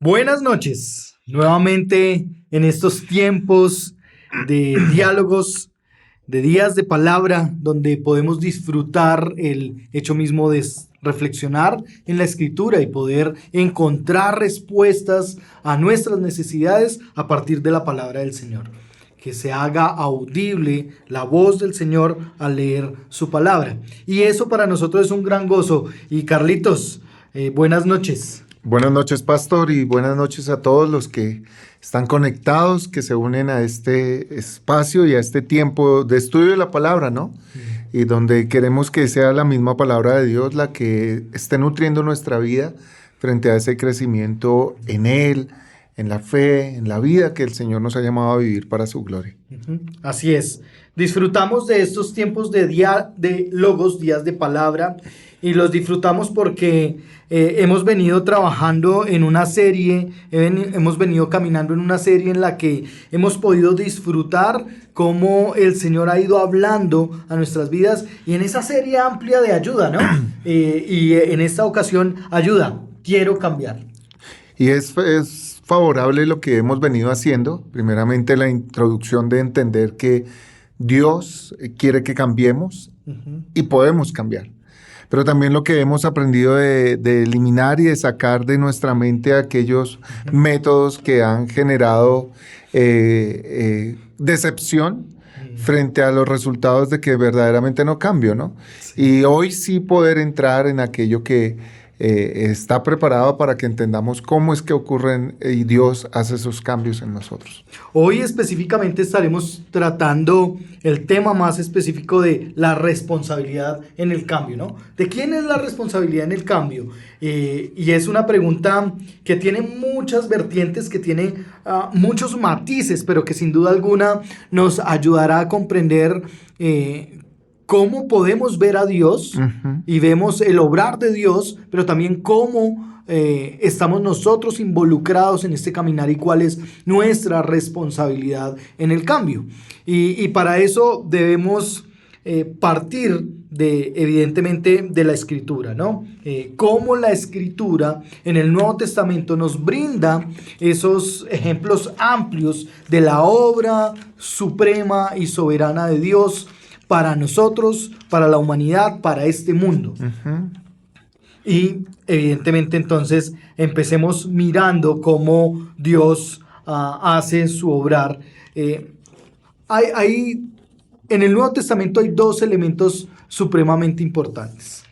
Buenas noches, nuevamente en estos tiempos de diálogos, de días de palabra, donde podemos disfrutar el hecho mismo de reflexionar en la escritura y poder encontrar respuestas a nuestras necesidades a partir de la palabra del Señor. Que se haga audible la voz del Señor al leer su palabra. Y eso para nosotros es un gran gozo. Y Carlitos, buenas noches. Buenas noches, pastor, y buenas noches a todos los que están conectados, que se unen a este espacio y a este tiempo de estudio de la palabra, ¿no? Y donde queremos que sea la misma palabra de Dios la que esté nutriendo nuestra vida frente a ese crecimiento en Él, en la fe, en la vida que el Señor nos ha llamado a vivir para su gloria. Así es. Disfrutamos de estos tiempos de logos, días de palabra, y los disfrutamos porque hemos venido trabajando en una serie, hemos venido caminando en una serie en la que hemos podido disfrutar cómo el Señor ha ido hablando a nuestras vidas, y en esa serie amplia de ayuda, ¿no? Y en esta ocasión, ayuda, quiero cambiar. Y es favorable lo que hemos venido haciendo. Primeramente, la introducción de entender que Dios quiere que cambiemos y podemos cambiar. Pero también lo que hemos aprendido de eliminar y de sacar de nuestra mente aquellos métodos que han generado decepción frente a los resultados de que verdaderamente no cambio, ¿no? Sí. Y hoy sí poder entrar en aquello que está preparado para que entendamos cómo es que ocurren y Dios hace esos cambios en nosotros. Hoy específicamente estaremos tratando el tema más específico de la responsabilidad en el cambio, ¿no? ¿De quién es la responsabilidad en el cambio? Y es una pregunta que tiene muchas vertientes, que tiene muchos matices, pero que sin duda alguna nos ayudará a comprender cómo podemos ver a Dios y vemos el obrar de Dios, pero también cómo estamos nosotros involucrados en este caminar y cuál es nuestra responsabilidad en el cambio. Y para eso debemos partir evidentemente de la Escritura, ¿no? Cómo la Escritura en el Nuevo Testamento nos brinda esos ejemplos amplios de la obra suprema y soberana de Dios para nosotros, para la humanidad, para este mundo. Y evidentemente entonces empecemos mirando cómo Dios hace su obrar. En el Nuevo Testamento hay dos elementos supremamente importantes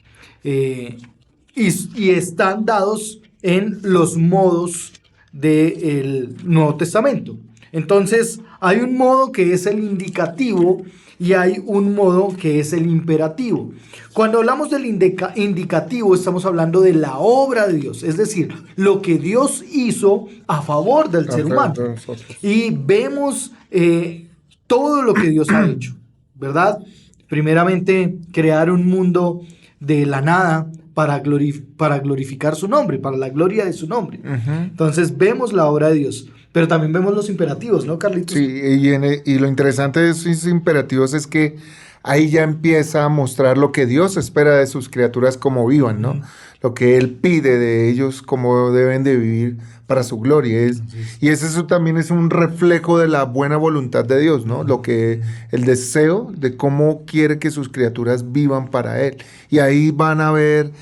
y están dados en los modos del Nuevo Testamento. Entonces hay un modo que es el indicativo y hay un modo que es el imperativo. Cuando hablamos del indicativo, estamos hablando de la obra de Dios, es decir, lo que Dios hizo a favor del ser humano. Y vemos todo lo que Dios ha hecho, ¿verdad? Primeramente, crear un mundo de la nada para glorificar su nombre, para la gloria de su nombre. Entonces, vemos la obra de Dios. Pero también vemos los imperativos, ¿no, Carlitos? Sí, y lo interesante de esos imperativos es que ahí ya empieza a mostrar lo que Dios espera de sus criaturas como vivan, ¿no? Lo que Él pide de ellos, cómo deben de vivir para su gloria. Y eso también es un reflejo de la buena voluntad de Dios, ¿no? El deseo de cómo quiere que sus criaturas vivan para Él. Y ahí van a haber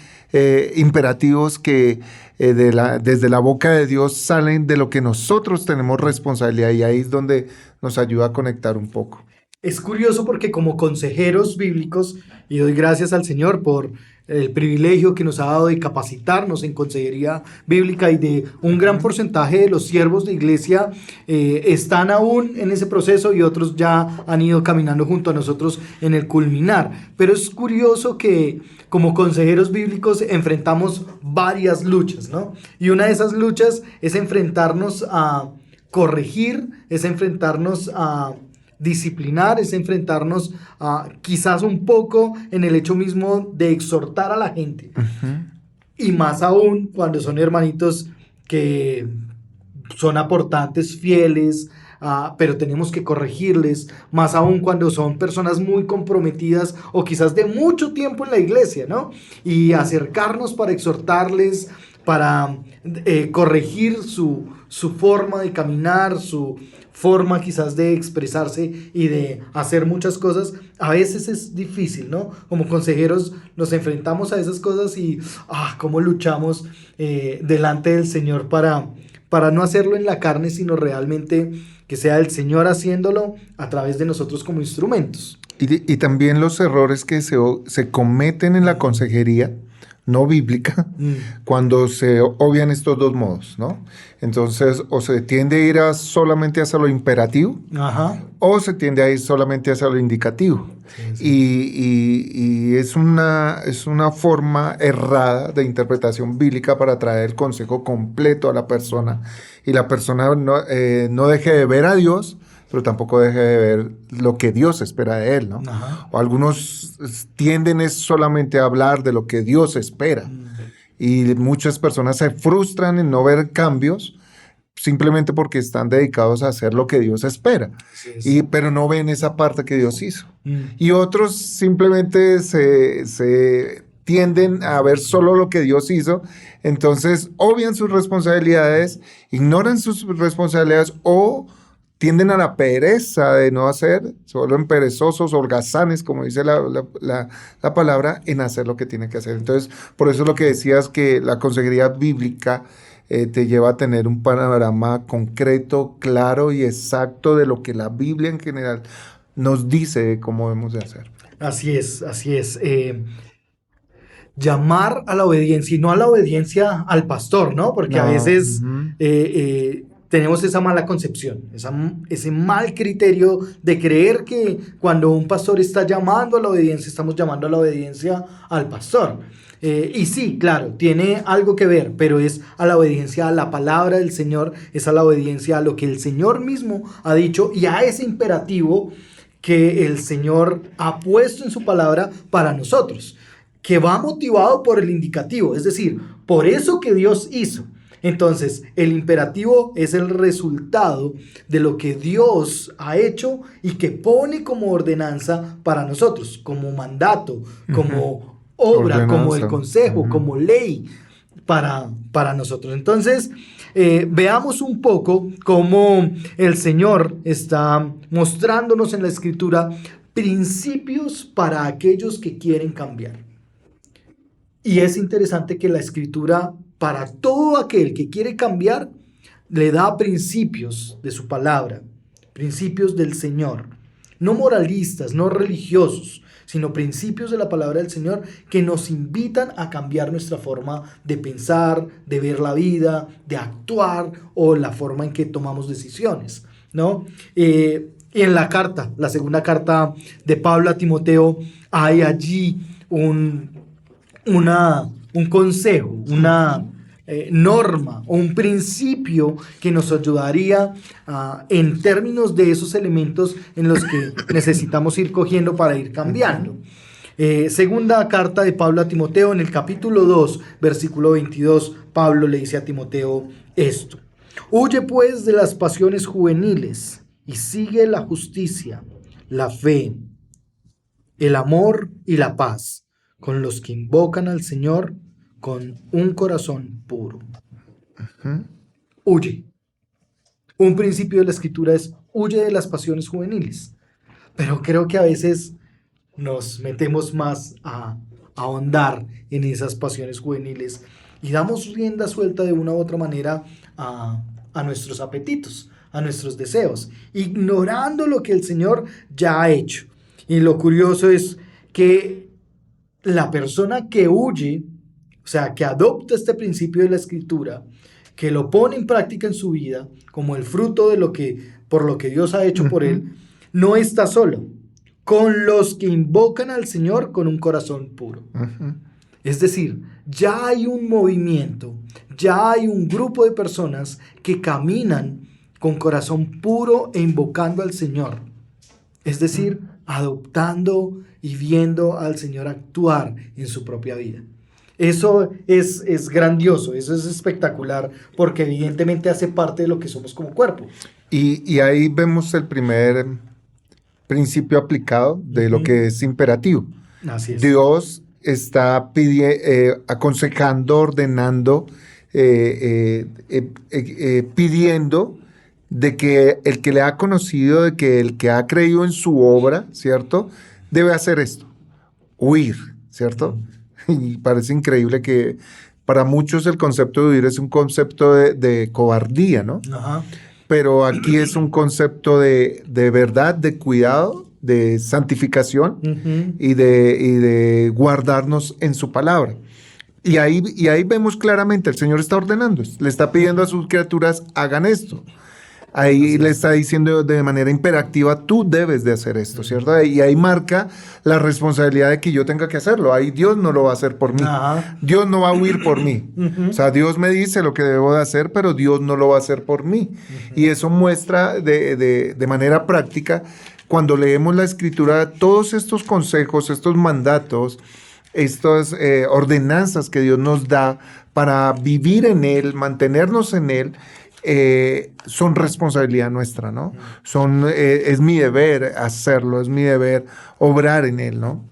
imperativos que desde la boca de Dios salen de lo que nosotros tenemos responsabilidad, y ahí es donde nos ayuda a conectar un poco. Es curioso porque como consejeros bíblicos, y doy gracias al Señor por el privilegio que nos ha dado de capacitarnos en consejería bíblica, y de un gran porcentaje de los siervos de iglesia están aún en ese proceso y otros ya han ido caminando junto a nosotros en el culminar. Pero es curioso que como consejeros bíblicos enfrentamos varias luchas, ¿no? Y una de esas luchas es enfrentarnos a corregir, es enfrentarnos a disciplinar, es enfrentarnos a quizás un poco en el hecho mismo de exhortar a la gente. Y más aún cuando son hermanitos que son aportantes fieles, pero tenemos que corregirles, más aún cuando son personas muy comprometidas o quizás de mucho tiempo en la iglesia, ¿no? Y acercarnos para exhortarles, para corregir su forma de caminar, su forma quizás de expresarse y de hacer muchas cosas, a veces es difícil, ¿no? Como consejeros nos enfrentamos a esas cosas y cómo luchamos delante del Señor para no hacerlo en la carne, sino realmente que sea el Señor haciéndolo a través de nosotros como instrumentos. Y también los errores que se cometen en la consejería no bíblica, cuando se obvian estos dos modos, ¿no? Entonces, o se tiende a ir solamente hacia lo imperativo, Ajá. o se tiende a ir solamente hacia lo indicativo. Y es una forma errada de interpretación bíblica para traer el consejo completo a la persona. Y la persona no deje de ver a Dios, pero tampoco deje de ver lo que Dios espera de él, ¿no? Ajá. O algunos tienden solamente a hablar de lo que Dios espera. Y muchas personas se frustran en no ver cambios simplemente porque están dedicados a hacer lo que Dios espera. Pero no ven esa parte que Dios hizo. Y otros simplemente se tienden a ver solo lo que Dios hizo, entonces obvian sus responsabilidades, ignoran sus responsabilidades o tienden a la pereza de no hacer, se vuelven perezosos, holgazanes, como dice la palabra, en hacer lo que tiene que hacer. Entonces, por eso es lo que decías, que la consejería bíblica te lleva a tener un panorama concreto, claro y exacto de lo que la Biblia en general nos dice cómo debemos de hacer. Así es, así es. Llamar a la obediencia y no a la obediencia al pastor, ¿no? Porque a veces tenemos esa mala concepción, ese mal criterio de creer que cuando un pastor está llamando a la obediencia, estamos llamando a la obediencia al pastor. Y sí, claro, tiene algo que ver, pero es a la obediencia a la palabra del Señor, es a la obediencia a lo que el Señor mismo ha dicho y a ese imperativo que el Señor ha puesto en su palabra para nosotros, que va motivado por el indicativo, es decir, por eso que Dios hizo. Entonces, el imperativo es el resultado de lo que Dios ha hecho y que pone como ordenanza para nosotros, como mandato, como obra, ordenanza, como el consejo, como ley para nosotros. Entonces, veamos un poco cómo el Señor está mostrándonos en la Escritura principios para aquellos que quieren cambiar. Y es interesante que la Escritura, para todo aquel que quiere cambiar, le da principios de su palabra, principios del Señor, no moralistas, no religiosos, sino principios de la palabra del Señor que nos invitan a cambiar nuestra forma de pensar, de ver la vida, de actuar o la forma en que tomamos decisiones, ¿no? Y en la segunda carta de Pablo a Timoteo, hay allí un consejo, una norma o un principio que nos ayudaría en términos de esos elementos en los que necesitamos ir cogiendo para ir cambiando. Segunda carta de Pablo a Timoteo, en el capítulo 2, versículo 22, Pablo le dice a Timoteo esto: huye pues de las pasiones juveniles y sigue la justicia, la fe, el amor y la paz con los que invocan al Señor con un corazón puro. Huye. Un principio de la Escritura es: huye de las pasiones juveniles. Pero creo que a veces nos metemos más a ahondar en esas pasiones juveniles y damos rienda suelta de una u otra manera a nuestros apetitos, a nuestros deseos, ignorando lo que el Señor ya ha hecho. Y lo curioso es que la persona que huye, o sea, que adopta este principio de la Escritura, que lo pone en práctica en su vida como el fruto de por lo que Dios ha hecho por él, no está solo, con los que invocan al Señor con un corazón puro. Es decir, ya hay un movimiento, ya hay un grupo de personas que caminan con corazón puro e invocando al Señor. Es decir, adoptando y viendo al Señor actuar en su propia vida. Eso es grandioso, eso es espectacular, porque evidentemente hace parte de lo que somos como cuerpo. Y ahí vemos el primer principio aplicado de lo que es imperativo. Así es. Dios está aconsejando, ordenando pidiendo de que el que le ha conocido, de que el que ha creído en su obra, ¿cierto? Debe hacer esto, huir, ¿cierto? Y parece increíble que para muchos el concepto de huir es un concepto de cobardía, ¿no? Ajá. Pero aquí es un concepto de verdad, de cuidado, de santificación y de guardarnos en su palabra. Y ahí vemos claramente, el Señor está ordenando, le está pidiendo a sus criaturas, hagan esto. Ahí le está diciendo de manera imperativa, tú debes de hacer esto, ¿cierto? Y ahí marca la responsabilidad de que yo tenga que hacerlo. Ahí Dios no lo va a hacer por mí. Ajá. Dios no va a huir por mí. O sea, Dios me dice lo que debo de hacer, pero Dios no lo va a hacer por mí. Y eso muestra de manera práctica, cuando leemos la Escritura, todos estos consejos, estos mandatos, estas ordenanzas que Dios nos da para vivir en Él, mantenernos en Él, son responsabilidad nuestra, ¿no? Es mi deber hacerlo, es mi deber obrar en Él, ¿no?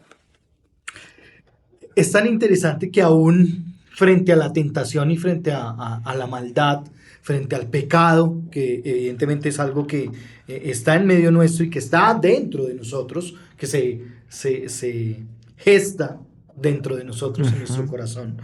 Es tan interesante que aún frente a la tentación y frente a la maldad, frente al pecado, que evidentemente es algo que está en medio nuestro y que está dentro de nosotros, que se gesta dentro de nosotros, en nuestro corazón.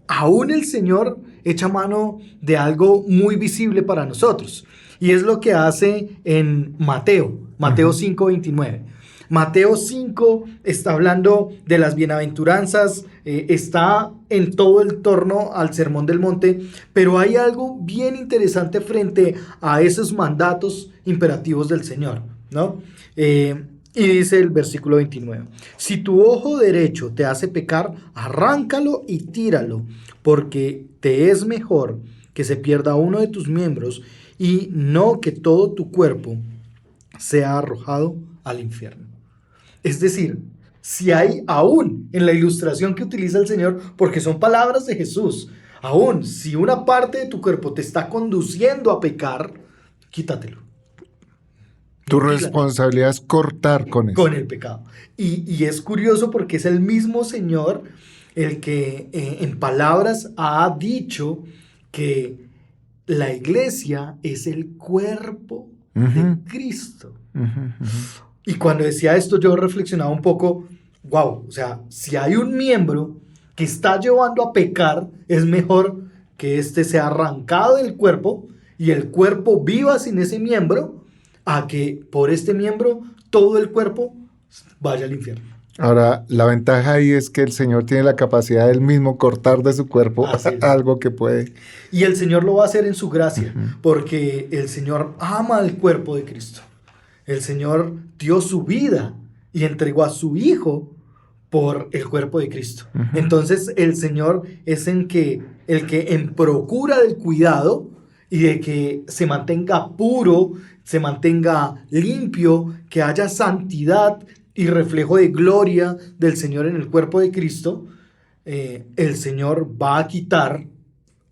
Aún el Señor echa mano de algo muy visible para nosotros, y es lo que hace en Mateo 5:29. Mateo 5 está hablando de las bienaventuranzas, está en todo el torno al Sermón del Monte, pero hay algo bien interesante frente a esos mandatos imperativos del Señor, ¿no? Y dice el versículo 29, si tu ojo derecho te hace pecar, arráncalo y tíralo, porque te es mejor que se pierda uno de tus miembros y no que todo tu cuerpo sea arrojado al infierno. Es decir, si hay aún en la ilustración que utiliza el Señor, porque son palabras de Jesús, aún si una parte de tu cuerpo te está conduciendo a pecar, quítatelo. Tu responsabilidad es cortar con eso. Con el pecado. Y es curioso porque es el mismo Señor el que en palabras ha dicho que la iglesia es el cuerpo de Cristo. Y cuando decía esto yo reflexionaba un poco, wow, o sea, si hay un miembro que está llevando a pecar, es mejor que éste sea arrancado del cuerpo y el cuerpo viva sin ese miembro, a que por este miembro todo el cuerpo vaya al infierno. Ahora, la ventaja ahí es que el Señor tiene la capacidad del mismo cortar de su cuerpo algo que puede. Y el Señor lo va a hacer en su gracia, porque el Señor ama al cuerpo de Cristo. El Señor dio su vida y entregó a su Hijo por el cuerpo de Cristo. Entonces, el Señor es el que en procura del cuidado y de que se mantenga puro, se mantenga limpio, que haya santidad y reflejo de gloria del Señor en el cuerpo de Cristo, el Señor va a quitar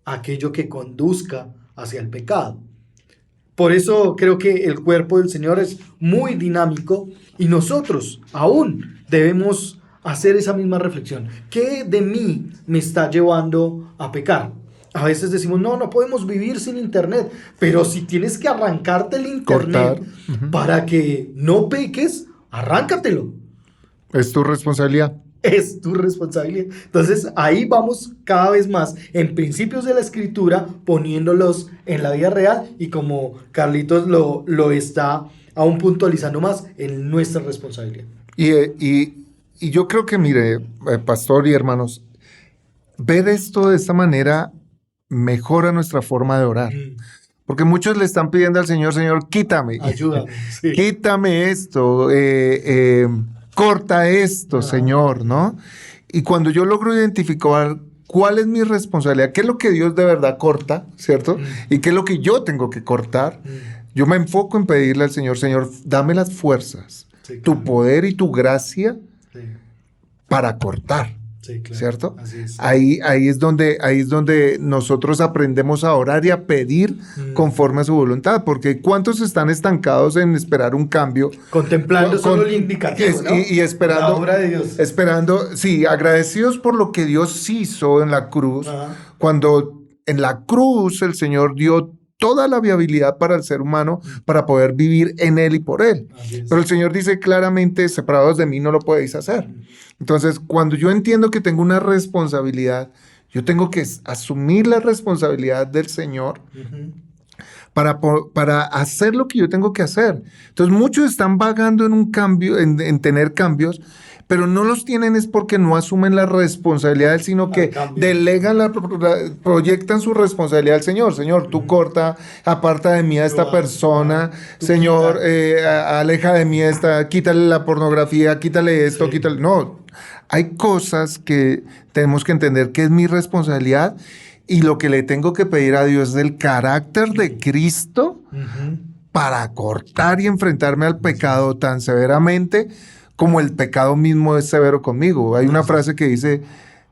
aquello que conduzca hacia el pecado. Por eso creo que el cuerpo del Señor es muy dinámico y nosotros aún debemos hacer esa misma reflexión. ¿Qué de mí me está llevando a pecar? A veces decimos, no podemos vivir sin internet, pero si tienes que arrancarte el internet para que no peques, arráncatelo. Es tu responsabilidad. Es tu responsabilidad. Entonces ahí vamos cada vez más en principios de la Escritura, poniéndolos en la vida real y como Carlitos lo está aún puntualizando más, en nuestra responsabilidad. Y yo creo que, mire, pastor y hermanos, ver esto de esta manera mejora nuestra forma de orar. Porque muchos le están pidiendo al Señor, Señor, quítame. Ayúdame. Sí. Quítame esto, corta esto, Señor, ¿no? Y cuando yo logro identificar cuál es mi responsabilidad, qué es lo que Dios de verdad corta, ¿cierto? Y qué es lo que yo tengo que cortar, yo me enfoco en pedirle al Señor, Señor, dame las fuerzas, tu poder y tu gracia para cortar. Sí, claro. ¿Cierto? Así es. Ahí es donde nosotros aprendemos a orar y a pedir conforme a su voluntad, porque ¿cuántos están estancados en esperar un cambio? Contemplando solo el indicativo, ¿no? Y esperando, la obra de Dios. esperando, sí, agradecidos por lo que Dios hizo en la cruz, cuando en la cruz el Señor dio toda la viabilidad para el ser humano para poder vivir en Él y por Él. Pero el Señor dice claramente, separados de mí no lo podéis hacer. Entonces, cuando yo entiendo que tengo una responsabilidad, yo tengo que asumir la responsabilidad del Señor para hacer lo que yo tengo que hacer. Entonces, muchos están vagando en un cambio, en tener cambios, pero no los tienen es porque no asumen la responsabilidad, sino que delegan, proyectan su responsabilidad al Señor. Señor, tú corta, aparta de mí a esta persona. Señor, aleja de mí quítale la pornografía, quítale esto, quítale... No, hay cosas que tenemos que entender que es mi responsabilidad y lo que le tengo que pedir a Dios es el carácter de Cristo para cortar y enfrentarme al pecado tan severamente como el pecado mismo es severo conmigo. Hay una frase que dice,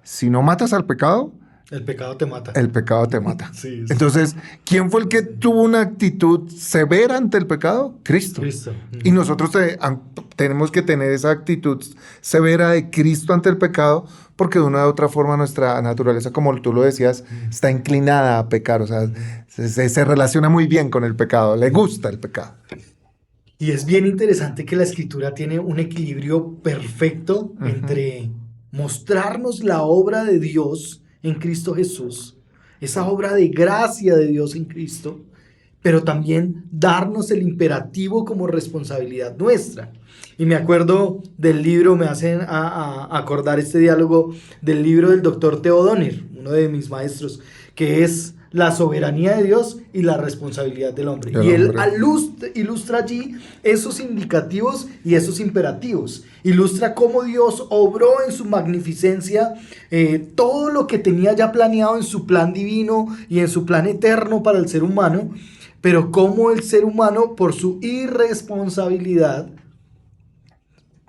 si no matas al pecado, el pecado te mata. El pecado te mata. Sí. Entonces, ¿quién fue el que tuvo una actitud severa ante el pecado? Cristo. Y nosotros tenemos que tener esa actitud severa de Cristo ante el pecado, porque de una u otra forma nuestra naturaleza, como tú lo decías, está inclinada a pecar. O sea, se relaciona muy bien con el pecado, le gusta el pecado. Y es bien interesante que la Escritura tiene un equilibrio perfecto entre mostrarnos la obra de Dios en Cristo Jesús, esa obra de gracia de Dios en Cristo, pero también darnos el imperativo como responsabilidad nuestra. Y me acuerdo del libro, me hacen acordar este diálogo del libro del doctor Theo Donner, uno de mis maestros, que es la soberanía de Dios y la responsabilidad del hombre. Y él ilustra allí esos indicativos y esos imperativos. Ilustra cómo Dios obró en su magnificencia todo lo que tenía ya planeado en su plan divino y en su plan eterno para el ser humano, pero cómo el ser humano, por su irresponsabilidad,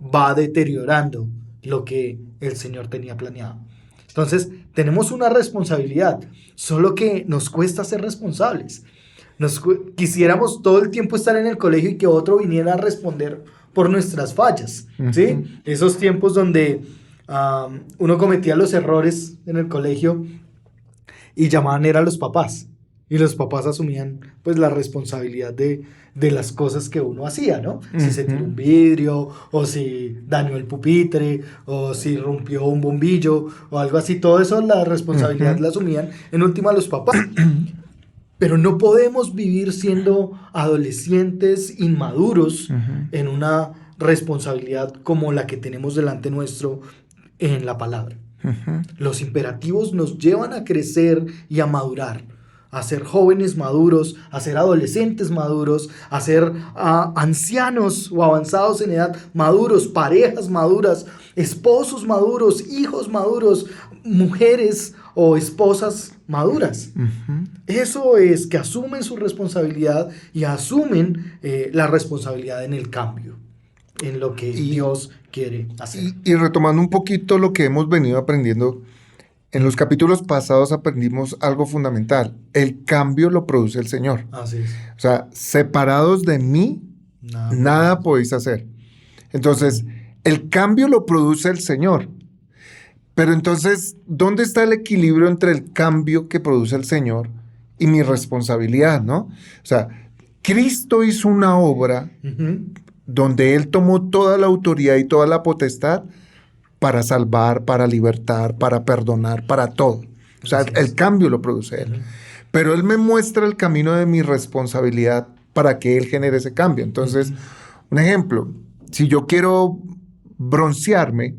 va deteriorando lo que el Señor tenía planeado. Entonces, tenemos una responsabilidad, solo que nos cuesta ser responsables. Quisiéramos todo el tiempo estar en el colegio y que otro viniera a responder por nuestras fallas, ¿sí? Esos tiempos donde uno cometía los errores en el colegio y llamaban a los papás. Y los papás asumían pues la responsabilidad de las cosas que uno hacía, ¿no? Si se tiró un vidrio, o si dañó el pupitre, o si rompió un bombillo, o algo así. Todo eso, la responsabilidad la asumían en última los papás. Pero no podemos vivir siendo adolescentes inmaduros en una responsabilidad como la que tenemos delante nuestro en la palabra. Los imperativos nos llevan a crecer y a madurar, a ser jóvenes maduros, a ser adolescentes maduros, a ser ancianos o avanzados en edad maduros, parejas maduras, esposos maduros, hijos maduros, mujeres o esposas maduras. Eso es que asumen su responsabilidad y asumen la responsabilidad en el cambio, en lo que Dios quiere hacer. Y retomando un poquito lo que hemos venido aprendiendo, en los capítulos pasados aprendimos algo fundamental. El cambio lo produce el Señor. Así es. O sea, separados de mí, nada podéis hacer. Entonces, el cambio lo produce el Señor. Pero entonces, ¿dónde está el equilibrio entre el cambio que produce el Señor y mi responsabilidad, ¿no? O sea, Cristo hizo una obra donde Él tomó toda la autoridad y toda la potestad para salvar, para libertar, para perdonar, para todo. O sea, el cambio lo produce Él. Pero Él me muestra el camino de mi responsabilidad para que Él genere ese cambio. Entonces, un ejemplo, si yo quiero broncearme,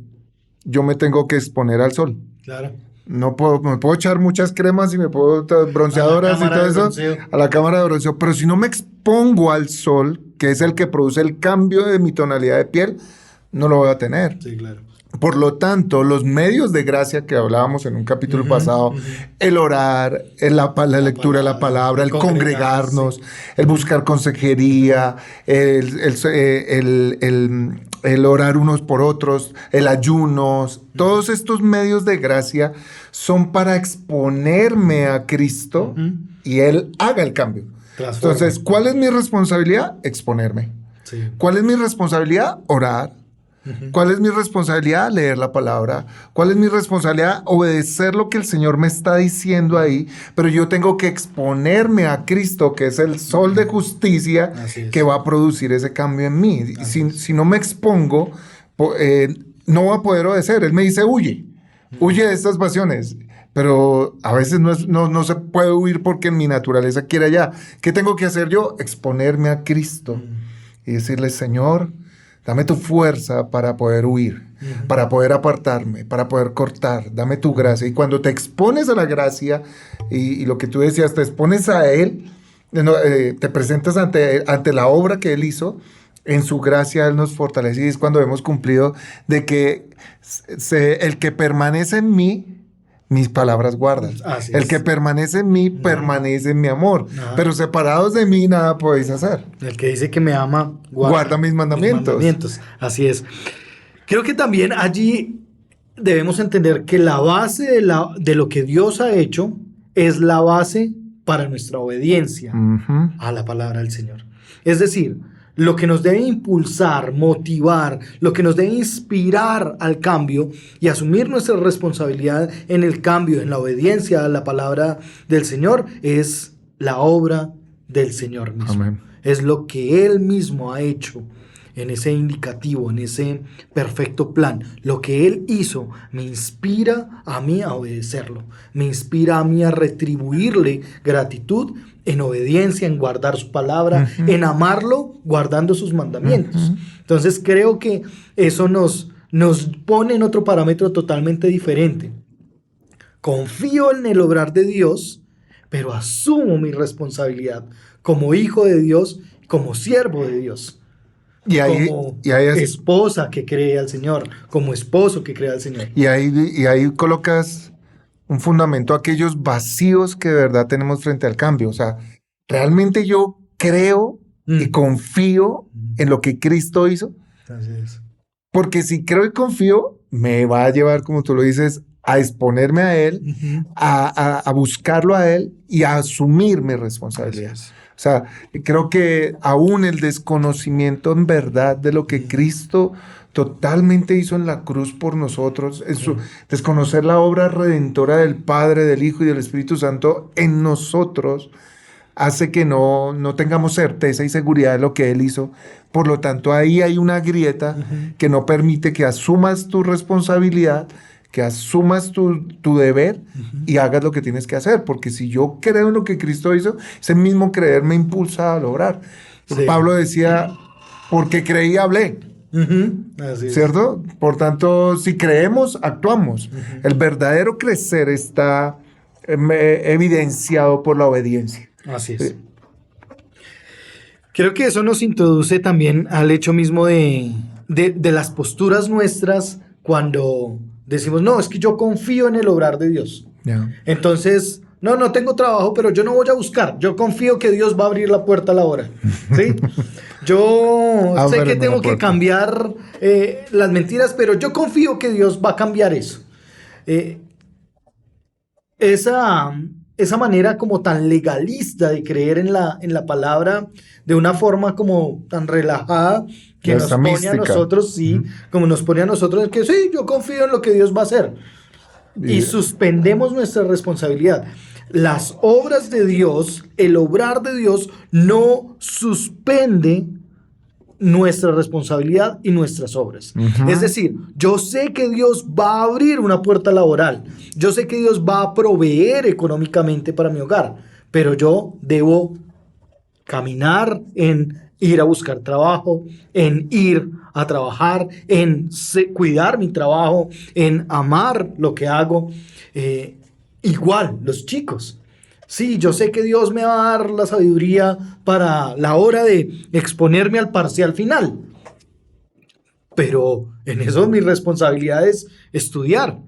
yo me tengo que exponer al sol. Claro. Me puedo echar muchas cremas y me puedo bronceadoras y todo eso a la cámara de bronceo, pero si no me expongo al sol, que es el que produce el cambio de mi tonalidad de piel, no lo voy a tener. Sí, claro. Por lo tanto, los medios de gracia que hablábamos en un capítulo pasado, el orar, la lectura de la palabra, el congregarnos, el buscar consejería, el el orar unos por otros, el ayuno, todos estos medios de gracia son para exponerme a Cristo y Él haga el cambio. Transforma. Entonces, ¿cuál es mi responsabilidad? Exponerme. Sí. ¿Cuál es mi responsabilidad? Orar. ¿Cuál es mi responsabilidad? Leer la palabra. ¿Cuál es mi responsabilidad? Obedecer lo que el Señor me está diciendo ahí, pero yo tengo que exponerme a Cristo, que es el sol de justicia que va a producir ese cambio en mí. Si no me expongo, no voy a poder obedecer. Él me dice, huye de estas pasiones. Pero a veces no se puede huir porque mi naturaleza quiere allá. ¿Qué tengo que hacer yo? Exponerme a Cristo y decirle, Señor, dame tu fuerza para poder huir, para poder apartarme, para poder cortar. Dame tu gracia. Y cuando te expones a la gracia, y lo que tú decías, te expones a Él, te presentas ante la obra que Él hizo, en su gracia Él nos fortalece. Y es cuando hemos cumplido de que el que permanece en mí, mis palabras guardan. El que permanece en mí, permanece en mi amor. Pero separados de mí, nada podéis hacer. El que dice que me ama, guarda mis mandamientos. Así es. Creo que también allí debemos entender que la base de lo que Dios ha hecho es la base para nuestra obediencia a la palabra del Señor. Es decir, lo que nos debe impulsar, motivar, lo que nos debe inspirar al cambio y asumir nuestra responsabilidad en el cambio, en la obediencia a la palabra del Señor, es la obra del Señor mismo. Amén. Es lo que Él mismo ha hecho en ese indicativo, en ese perfecto plan. Lo que Él hizo me inspira a mí a obedecerlo, me inspira a mí a retribuirle gratitud en obediencia, en guardar su palabra, en amarlo, guardando sus mandamientos. Entonces creo que eso nos pone en otro parámetro totalmente diferente. Confío en el obrar de Dios, pero asumo mi responsabilidad como hijo de Dios, como siervo de Dios. Como esposa que cree al Señor, como esposo que cree al Señor. Y ahí colocas un fundamento a aquellos vacíos que de verdad tenemos frente al cambio. O sea, realmente yo creo y confío en lo que Cristo hizo. Así es. Porque si creo y confío, me va a llevar, como tú lo dices, a exponerme a Él, a buscarlo a Él y a asumir mi responsabilidad. O sea, creo que aún el desconocimiento en verdad de lo que Cristo totalmente hizo en la cruz por nosotros, desconocer la obra redentora del Padre, del Hijo y del Espíritu Santo en nosotros, hace que no tengamos certeza y seguridad de lo que Él hizo. Por lo tanto, ahí hay una grieta que no permite que asumas tu responsabilidad, que asumas tu deber y hagas lo que tienes que hacer. Porque si yo creo en lo que Cristo hizo, ese mismo creer me impulsa a lograr. Sí. Pablo decía, porque creí, hablé. Así es. ¿Cierto? Por tanto, si creemos, actuamos. El verdadero crecer está evidenciado por la obediencia. Así es. Sí. Creo que eso nos introduce también al hecho mismo de las posturas nuestras cuando decimos, no, es que yo confío en el obrar de Dios. Yeah. Entonces, no tengo trabajo, pero yo no voy a buscar. Yo confío que Dios va a abrir la puerta a la hora. ¿Sí? Yo sé que tengo que cambiar las mentiras, pero yo confío que Dios va a cambiar eso. Esa manera como tan legalista de creer en la palabra de una forma como tan relajada que nos pone a nosotros, como nos pone a nosotros, que sí, yo confío en lo que Dios va a hacer. Y suspendemos nuestra responsabilidad. Las obras de Dios, el obrar de Dios, no suspende nuestra responsabilidad y nuestras obras. Es decir, yo sé que Dios va a abrir una puerta laboral, yo sé que Dios va a proveer económicamente para mi hogar, pero yo debo caminar en ir a buscar trabajo, en ir a trabajar, en cuidar mi trabajo, en amar lo que hago. Igual, los chicos. Sí, yo sé que Dios me va a dar la sabiduría para la hora de exponerme al parcial final. Pero en eso mi responsabilidad es estudiar.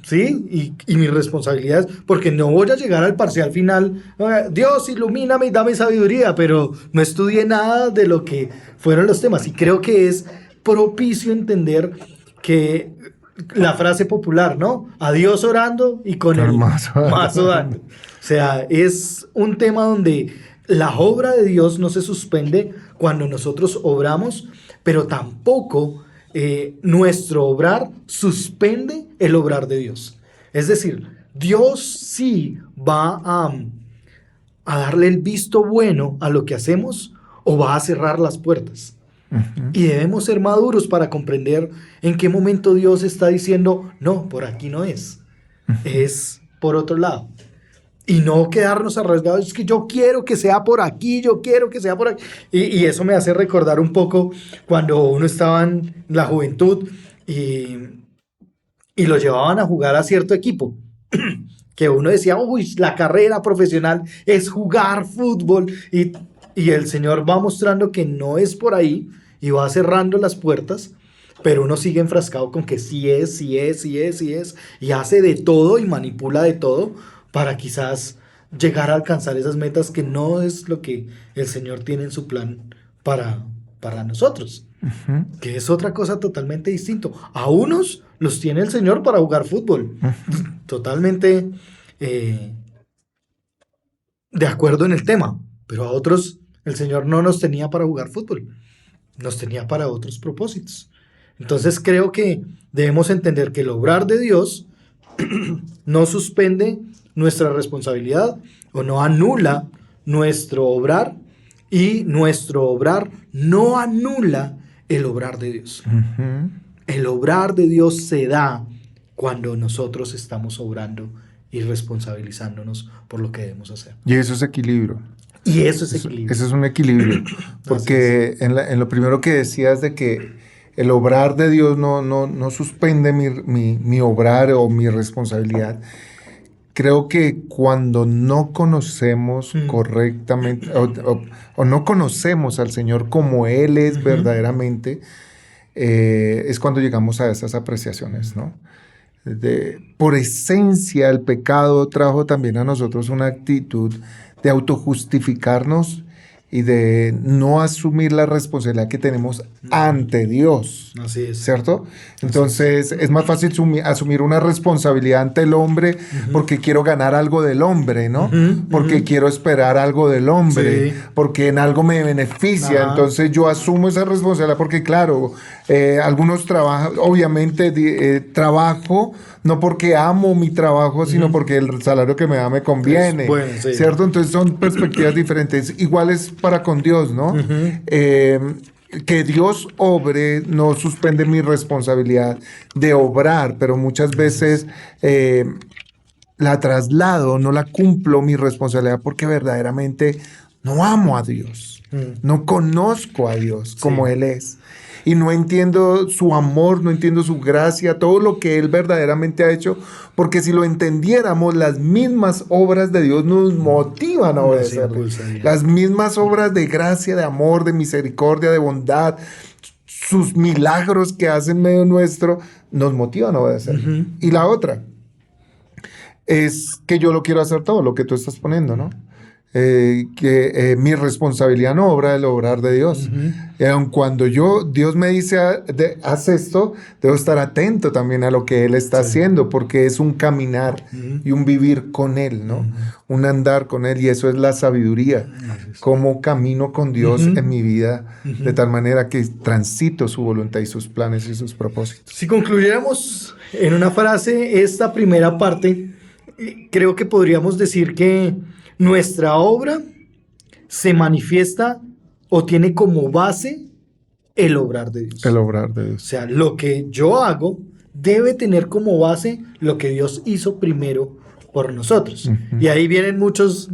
¿Sí? Y mi responsabilidad es, porque no voy a llegar al parcial final, Dios ilumíname y dame sabiduría, pero no estudié nada de lo que fueron los temas. Y creo que es propicio entender que la frase popular, ¿no? A Dios orando y con el mazo dando. O sea, es un tema donde la obra de Dios no se suspende cuando nosotros obramos, pero tampoco nuestro obrar suspende el obrar de Dios. Es decir, Dios sí va a darle el visto bueno a lo que hacemos o va a cerrar las puertas. Uh-huh. Y debemos ser maduros para comprender en qué momento Dios está diciendo, no, por aquí no es, es por otro lado. Y no quedarnos arrasgados, es que yo quiero que sea por aquí, yo quiero que sea por aquí. Y eso me hace recordar un poco cuando uno estaba en la juventud y lo llevaban a jugar a cierto equipo. Que uno decía, uy, la carrera profesional es jugar fútbol. Y el Señor va mostrando que no es por ahí y va cerrando las puertas, pero uno sigue enfrascado con que sí es, y hace de todo y manipula de todo para quizás llegar a alcanzar esas metas que no es lo que el Señor tiene en su plan para nosotros. Uh-huh. Que es otra cosa totalmente distinta. A unos los tiene el Señor para jugar fútbol. Uh-huh. Totalmente de acuerdo en el tema, pero a otros el Señor no nos tenía para jugar fútbol, nos tenía para otros propósitos. Entonces creo que debemos entender que el obrar de Dios no suspende nuestra responsabilidad o no anula nuestro obrar, y nuestro obrar no anula el obrar de Dios. Uh-huh. El obrar de Dios se da cuando nosotros estamos obrando y responsabilizándonos por lo que debemos hacer. Y eso es equilibrio. Y eso es equilibrio. Eso es un equilibrio. Porque en lo primero que decías de que el obrar de Dios no suspende mi obrar o mi responsabilidad. Creo que cuando no conocemos correctamente o no conocemos al Señor como Él es verdaderamente, es cuando llegamos a esas apreciaciones, ¿no? Por esencia, el pecado trajo también a nosotros una actitud de autojustificarnos y de no asumir la responsabilidad que tenemos ante Dios. Así es. ¿Cierto? Entonces, es más fácil asumir una responsabilidad ante el hombre porque quiero ganar algo del hombre, ¿no? Porque quiero esperar algo del hombre, porque en algo me beneficia. Entonces, yo asumo esa responsabilidad porque, claro, algunos trabajan, obviamente, trabajo no porque amo mi trabajo, sino porque el salario que me da me conviene, bueno, ¿cierto? Entonces, son perspectivas diferentes. Igual es para con Dios, ¿no? Que Dios obre no suspende mi responsabilidad de obrar, pero muchas veces la traslado, no la cumplo mi responsabilidad porque verdaderamente no amo a Dios, no conozco a Dios como Él es. Y no entiendo su amor, no entiendo su gracia, todo lo que Él verdaderamente ha hecho, porque si lo entendiéramos, las mismas obras de Dios nos motivan a obedecerle. Las mismas obras de gracia, de amor, de misericordia, de bondad, sus milagros que hace en medio nuestro, nos motivan a obedecerle. Y la otra es que yo lo quiero hacer todo, lo que tú estás poniendo, ¿no? Mi responsabilidad no obra el obrar de Dios. Aun cuando Dios me dice haz esto, debo estar atento también a lo que Él está haciendo, porque es un caminar y un vivir con Él, ¿no? Un andar con Él, y eso es la sabiduría. Cómo camino con Dios en mi vida, de tal manera que transito su voluntad y sus planes y sus propósitos. Si concluyéramos en una frase esta primera parte, creo que podríamos decir que nuestra obra se manifiesta o tiene como base el obrar de Dios. El obrar de Dios. O sea, lo que yo hago debe tener como base lo que Dios hizo primero por nosotros. Y ahí vienen muchos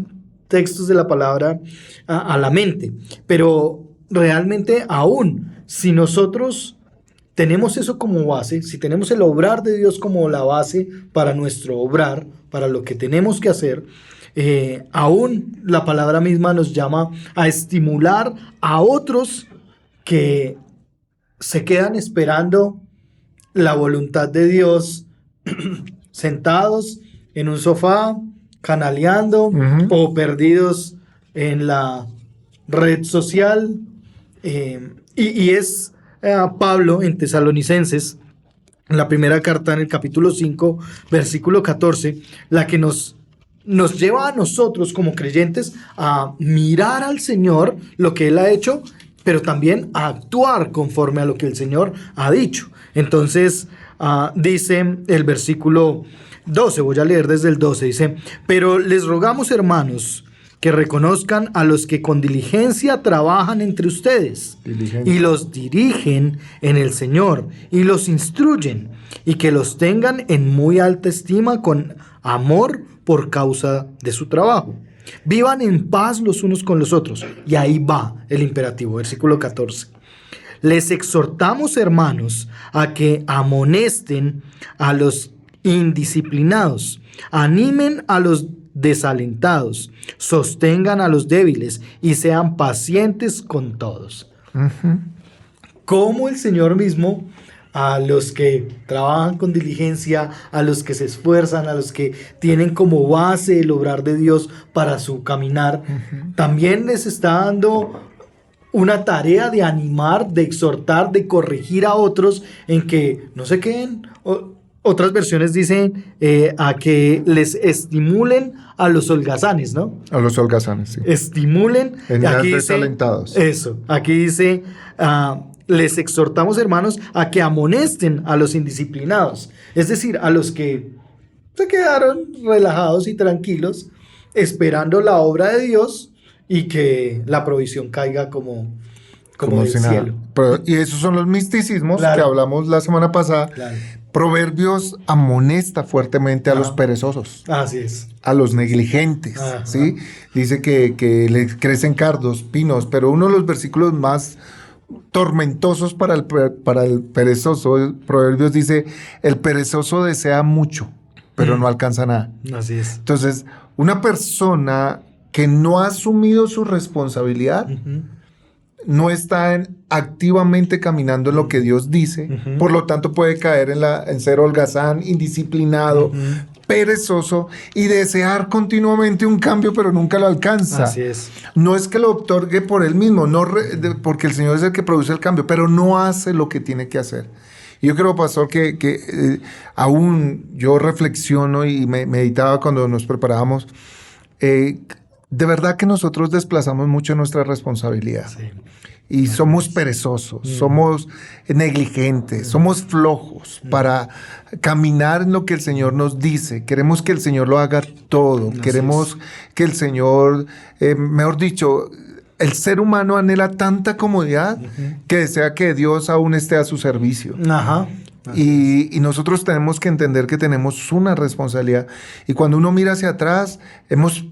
textos de la palabra a la mente. Pero realmente aún, si nosotros tenemos eso como base, si tenemos el obrar de Dios como la base para nuestro obrar, para lo que tenemos que hacer, aún la palabra misma nos llama a estimular a otros que se quedan esperando la voluntad de Dios sentados en un sofá, canaleando o perdidos en la red social. Y es Pablo en Tesalonicenses, en la primera carta, en el capítulo 5, versículo 14, la que nos lleva a nosotros como creyentes a mirar al Señor, lo que Él ha hecho, pero también a actuar conforme a lo que el Señor ha dicho. Entonces, dice el versículo 12, voy a leer desde el 12, dice: pero les rogamos, hermanos, que reconozcan a los que con diligencia trabajan entre ustedes y los dirigen en el Señor y los instruyen, y que los tengan en muy alta estima con amor por causa de su trabajo. Vivan en paz los unos con los otros. Y ahí va el imperativo, versículo 14. Les exhortamos, hermanos, a que amonesten a los indisciplinados, animen a los desalentados, sostengan a los débiles y sean pacientes con todos. Como el Señor mismo, a los que trabajan con diligencia, a los que se esfuerzan, a los que tienen como base el obrar de Dios para su caminar, también les está dando una tarea de animar, de exhortar, de corregir a otros en que no se queden. Otras versiones dicen a que les estimulen a los holgazanes, ¿no? A los holgazanes, sí. Estimulen. Aquí desalentados. Eso. Aquí dice: les exhortamos, hermanos, a que amonesten a los indisciplinados. Es decir, a los que se quedaron relajados y tranquilos, esperando la obra de Dios y que la provisión caiga como del cielo. Y esos son los misticismos, claro, que hablamos la semana pasada. Claro. Proverbios amonesta fuertemente a los perezosos. Así es. A los negligentes, ¿sí? Dice que le crecen cardos, pinos, pero uno de los versículos más tormentosos para el perezoso, Proverbios dice: el perezoso desea mucho, pero no alcanza nada. Así es. Entonces, una persona que no ha asumido su responsabilidad, no está activamente caminando en lo que Dios dice, por lo tanto puede caer en ser holgazán, indisciplinado, perezoso y desear continuamente un cambio, pero nunca lo alcanza. Así es. No es que lo otorgue por él mismo, porque el Señor es el que produce el cambio, pero no hace lo que tiene que hacer. Y yo creo, pastor, que aún yo reflexiono y meditaba cuando nos preparábamos, de verdad que nosotros desplazamos mucho nuestra responsabilidad. Sí. Y somos perezosos, somos negligentes, somos flojos para caminar en lo que el Señor nos dice. Queremos que el Señor lo haga todo. Queremos que el Señor, mejor dicho, el ser humano anhela tanta comodidad que desea que Dios aún esté a su servicio. Y nosotros tenemos que entender que tenemos una responsabilidad. Y cuando uno mira hacia atrás, nos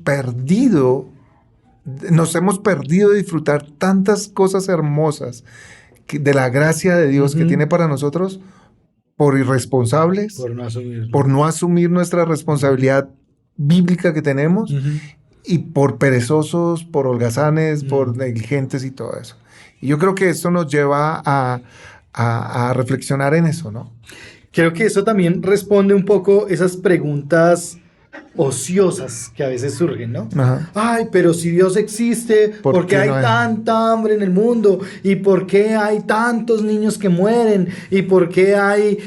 hemos perdido de disfrutar tantas cosas hermosas de la gracia de Dios que tiene para nosotros, por irresponsables, por no asumir nuestra responsabilidad bíblica que tenemos, y por perezosos, por holgazanes, por negligentes y todo eso. Y yo creo que esto nos lleva a reflexionar en eso, ¿no? Creo que eso también responde un poco esas preguntas ociosas que a veces surgen, ¿no? Ay, pero si Dios existe, ¿por qué hay tanta hambre en el mundo? ¿Y por qué hay tantos niños que mueren? ¿Y por qué hay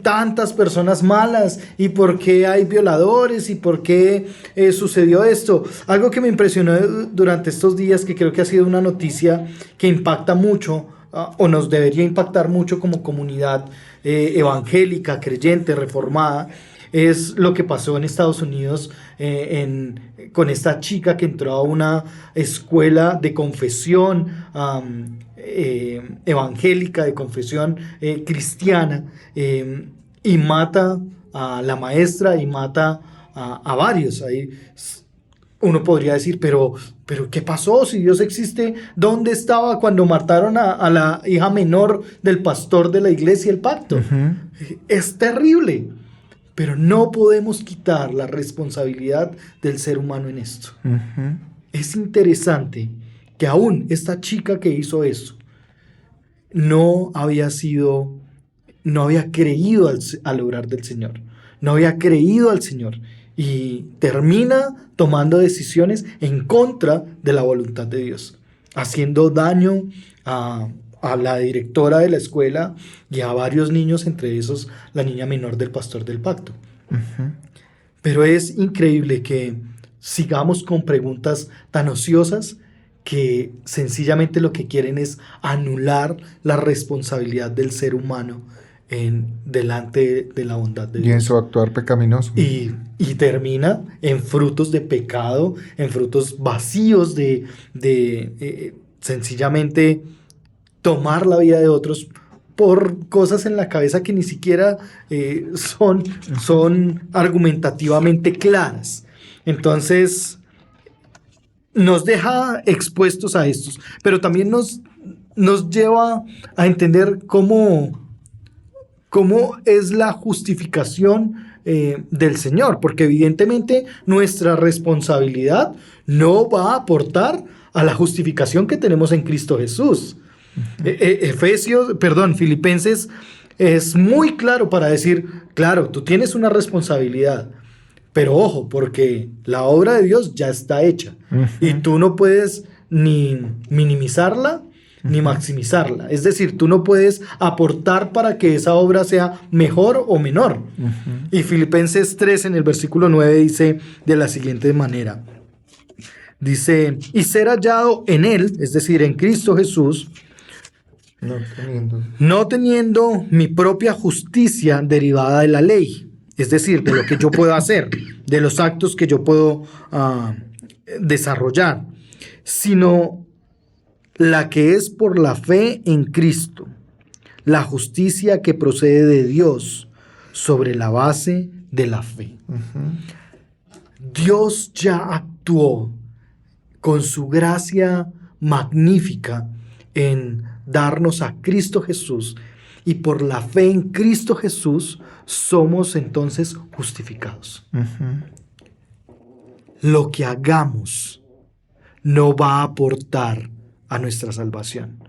tantas personas malas? ¿Y por qué hay violadores? ¿Y por qué sucedió esto? Algo que me impresionó durante estos días, que creo que ha sido una noticia que impacta mucho, o nos debería impactar mucho como comunidad evangélica, creyente, reformada, es lo que pasó en Estados Unidos con esta chica que entró a una escuela de confesión evangélica, de confesión cristiana, y mata a la maestra y mata a varios. Ahí uno podría decir, pero ¿qué pasó? Si Dios existe, ¿dónde estaba cuando mataron a la hija menor del pastor de la iglesia, el pacto? Es terrible. Pero no podemos quitar la responsabilidad del ser humano en esto. Es interesante que aún esta chica que hizo eso no había creído al obrar del Señor. No había creído al Señor. Y termina tomando decisiones en contra de la voluntad de Dios, haciendo daño a a la directora de la escuela y a varios niños, entre esos la niña menor del pastor del pacto. Pero es increíble que sigamos con preguntas tan ociosas que sencillamente lo que quieren es anular la responsabilidad del ser humano delante de la bondad de Y Dios. en su actuar pecaminoso. Y termina en frutos de pecado, en frutos vacíos de sencillamente tomar la vida de otros por cosas en la cabeza que ni siquiera son argumentativamente claras. Entonces, nos deja expuestos a estos, pero también nos lleva a entender cómo es la justificación del Señor, porque evidentemente nuestra responsabilidad no va a aportar a la justificación que tenemos en Cristo Jesús. Filipenses es muy claro para decir, claro, tú tienes una responsabilidad, pero ojo, porque la obra de Dios ya está hecha y tú no puedes ni minimizarla ni maximizarla. Es decir, tú no puedes aportar para que esa obra sea mejor o menor. Y Filipenses 3 en el versículo 9 dice de la siguiente manera. Dice, y ser hallado en Él, es decir, en Cristo Jesús, no teniendo mi propia justicia derivada de la ley, es decir, de lo que yo puedo hacer, de los actos que yo puedo desarrollar, sino la que es por la fe en Cristo, la justicia que procede de Dios sobre la base de la fe. Dios ya actuó con su gracia magnífica en darnos a Cristo Jesús, y por la fe en Cristo Jesús somos entonces justificados. Lo que hagamos no va a aportar a nuestra salvación.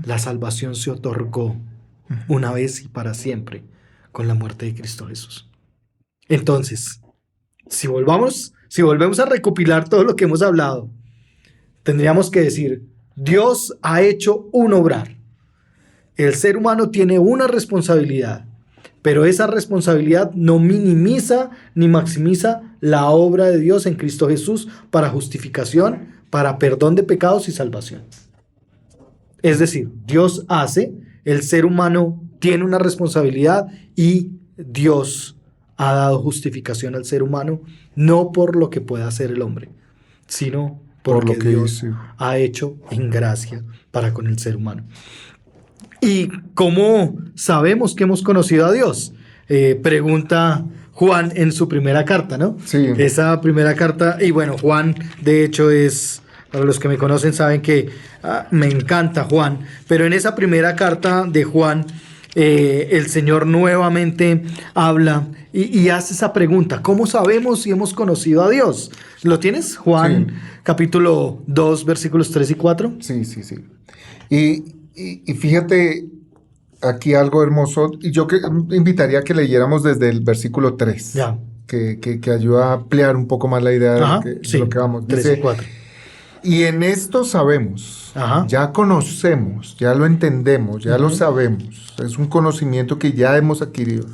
La salvación se otorgó una vez y para siempre con la muerte de Cristo Jesús. Entonces, si volvemos a recopilar todo lo que hemos hablado, tendríamos que decir, Dios ha hecho un obrar. El ser humano tiene una responsabilidad, pero esa responsabilidad no minimiza ni maximiza la obra de Dios en Cristo Jesús para justificación, para perdón de pecados y salvación. Es decir, Dios hace, el ser humano tiene una responsabilidad y Dios ha dado justificación al ser humano, no por lo que pueda hacer el hombre, sino por lo que Dios ha hecho en gracia para con el ser humano. ¿Y cómo sabemos que hemos conocido a Dios? Pregunta Juan en su primera carta, ¿no? Sí. Esa primera carta, y bueno, Juan de hecho es, para los que me conocen saben que me encanta Juan, pero en esa primera carta de Juan, el Señor nuevamente habla y hace esa pregunta, ¿cómo sabemos si hemos conocido a Dios? ¿Lo tienes? Juan, capítulo 2, versículos 3 y 4. Sí. Y fíjate aquí algo hermoso, y yo invitaría a que leyéramos desde el versículo 3, que ayuda a ampliar un poco más la idea de lo que vamos. 3 y 4. Y en esto sabemos, ya conocemos, ya lo entendemos, ya lo sabemos. Es un conocimiento que ya hemos adquirido.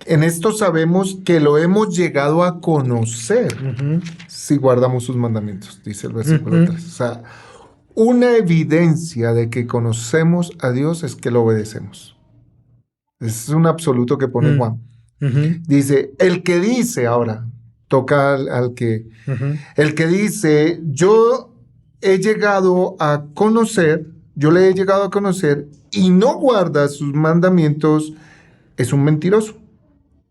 En esto sabemos que lo hemos llegado a conocer si guardamos sus mandamientos, dice el versículo 3. O sea, una evidencia de que conocemos a Dios es que lo obedecemos. Es un absoluto que pone Juan. Dice, el que dice ahora, toca al que... El que dice, yo le he llegado a conocer y no guarda sus mandamientos, es un mentiroso.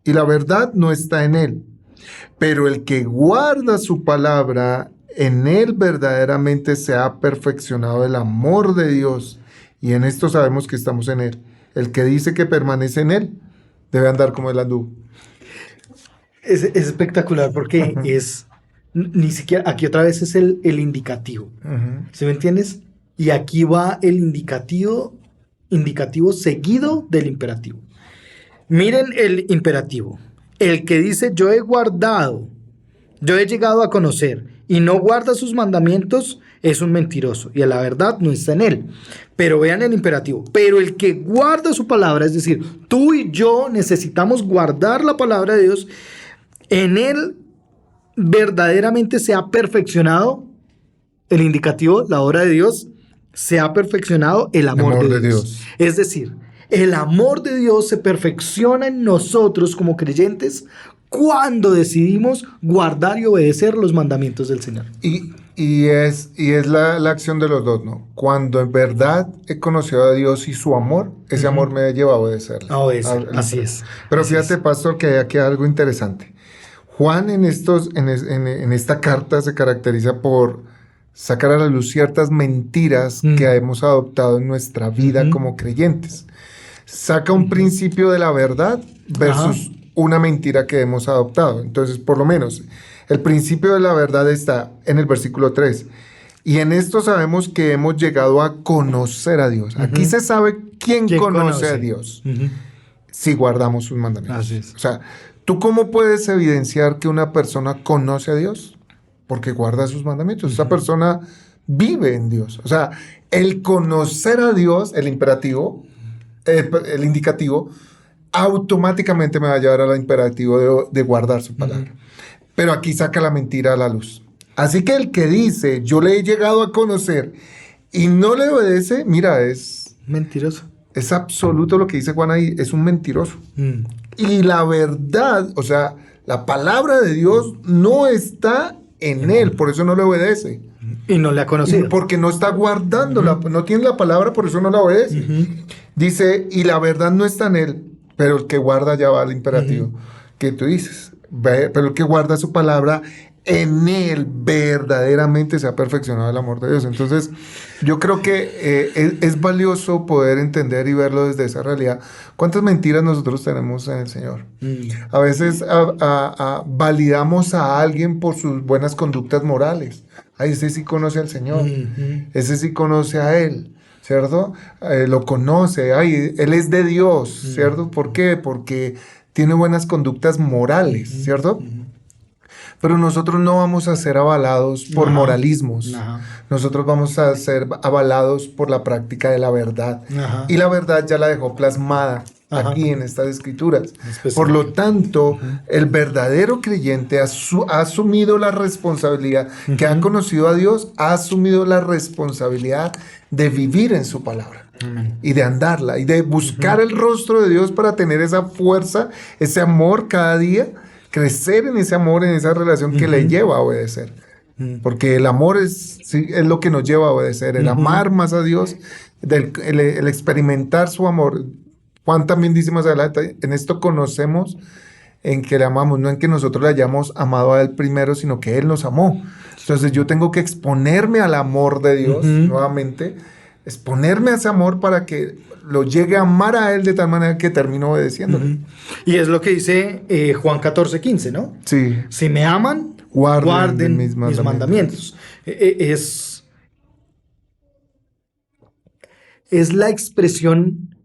Y la verdad no está en él. Pero el que guarda su palabra, en él verdaderamente se ha perfeccionado el amor de Dios. Y en esto sabemos que estamos en él. El que dice que permanece en él, debe andar como él anduvo. Es espectacular porque es, ni siquiera, aquí otra vez es el indicativo. ¿Sí me entiendes? Y aquí va el indicativo seguido del imperativo. Miren el imperativo. El que dice, yo he guardado, yo he llegado a conocer y no guarda sus mandamientos, es un mentiroso, y la verdad no está en él. Pero vean el imperativo. Pero el que guarda su palabra, es decir, tú y yo necesitamos guardar la palabra de Dios, en él verdaderamente se ha perfeccionado el indicativo, la obra de Dios, se ha perfeccionado el amor de Dios. Es decir, el amor de Dios se perfecciona en nosotros como creyentes cuando decidimos guardar y obedecer los mandamientos del Señor. Y es la acción de los dos, ¿no? Cuando en verdad he conocido a Dios y su amor, ese amor me lleva a obedecerle. A obedecer, así es. Pero así fíjate, es. pastor, que hay aquí algo interesante. Juan en esta carta se caracteriza por sacar a la luz ciertas mentiras que hemos adoptado en nuestra vida como creyentes. Saca un principio de la verdad versus una mentira que hemos adoptado. Entonces, por lo menos, el principio de la verdad está en el versículo 3. Y en esto sabemos que hemos llegado a conocer a Dios. Aquí se sabe quién conoce a Dios si guardamos sus mandamientos. Así es. O sea, ¿tú cómo puedes evidenciar que una persona conoce a Dios? Porque guarda sus mandamientos. Esa persona vive en Dios. O sea, el conocer a Dios, el imperativo, el indicativo, automáticamente me va a llevar al imperativo de guardar su palabra. Pero aquí saca la mentira a la luz. Así que el que dice, yo le he llegado a conocer y no le obedece, mira, es mentiroso. Es absoluto lo que dice Juan ahí, es un mentiroso. Y la verdad, o sea, la palabra de Dios no está en él, por eso no le obedece. Y no le ha conocido. Porque no está guardando, no tiene la palabra, por eso no la obedece. Dice, y la verdad no está en él, pero el que guarda, ya va al imperativo, que tú dices, pero el que guarda su palabra, en él verdaderamente se ha perfeccionado el amor de Dios. Entonces, yo creo que es valioso poder entender y verlo desde esa realidad. ¿Cuántas mentiras nosotros tenemos en el Señor? A veces validamos a alguien por sus buenas conductas morales. Ay, ese sí conoce al Señor. Ese sí conoce a Él, ¿cierto? Lo conoce. Ay, Él es de Dios, ¿cierto? ¿Por qué? Porque tiene buenas conductas morales, ¿cierto? Pero nosotros no vamos a ser avalados por moralismos. Nosotros vamos a ser avalados por la práctica de la verdad. Y la verdad ya la dejó plasmada aquí en estas escrituras. Por lo tanto, el verdadero creyente ha asumido la responsabilidad, que ha conocido a Dios, ha asumido la responsabilidad de vivir en su palabra. Y de andarla, y de buscar el rostro de Dios para tener esa fuerza, ese amor cada día, crecer en ese amor, en esa relación que le lleva a obedecer. Porque el amor es lo que nos lleva a obedecer, el amar más a Dios, el experimentar su amor. Juan también dice más adelante, en esto conocemos en que le amamos, no en que nosotros le hayamos amado a Él primero, sino que Él nos amó. Entonces yo tengo que exponerme al amor de Dios nuevamente, exponerme a ese amor para que lo llegue a amar a Él de tal manera que termino obedeciéndole. Y es lo que dice Juan 14:15, ¿no? Sí. Si me aman, guarden mis mandamientos. Es la expresión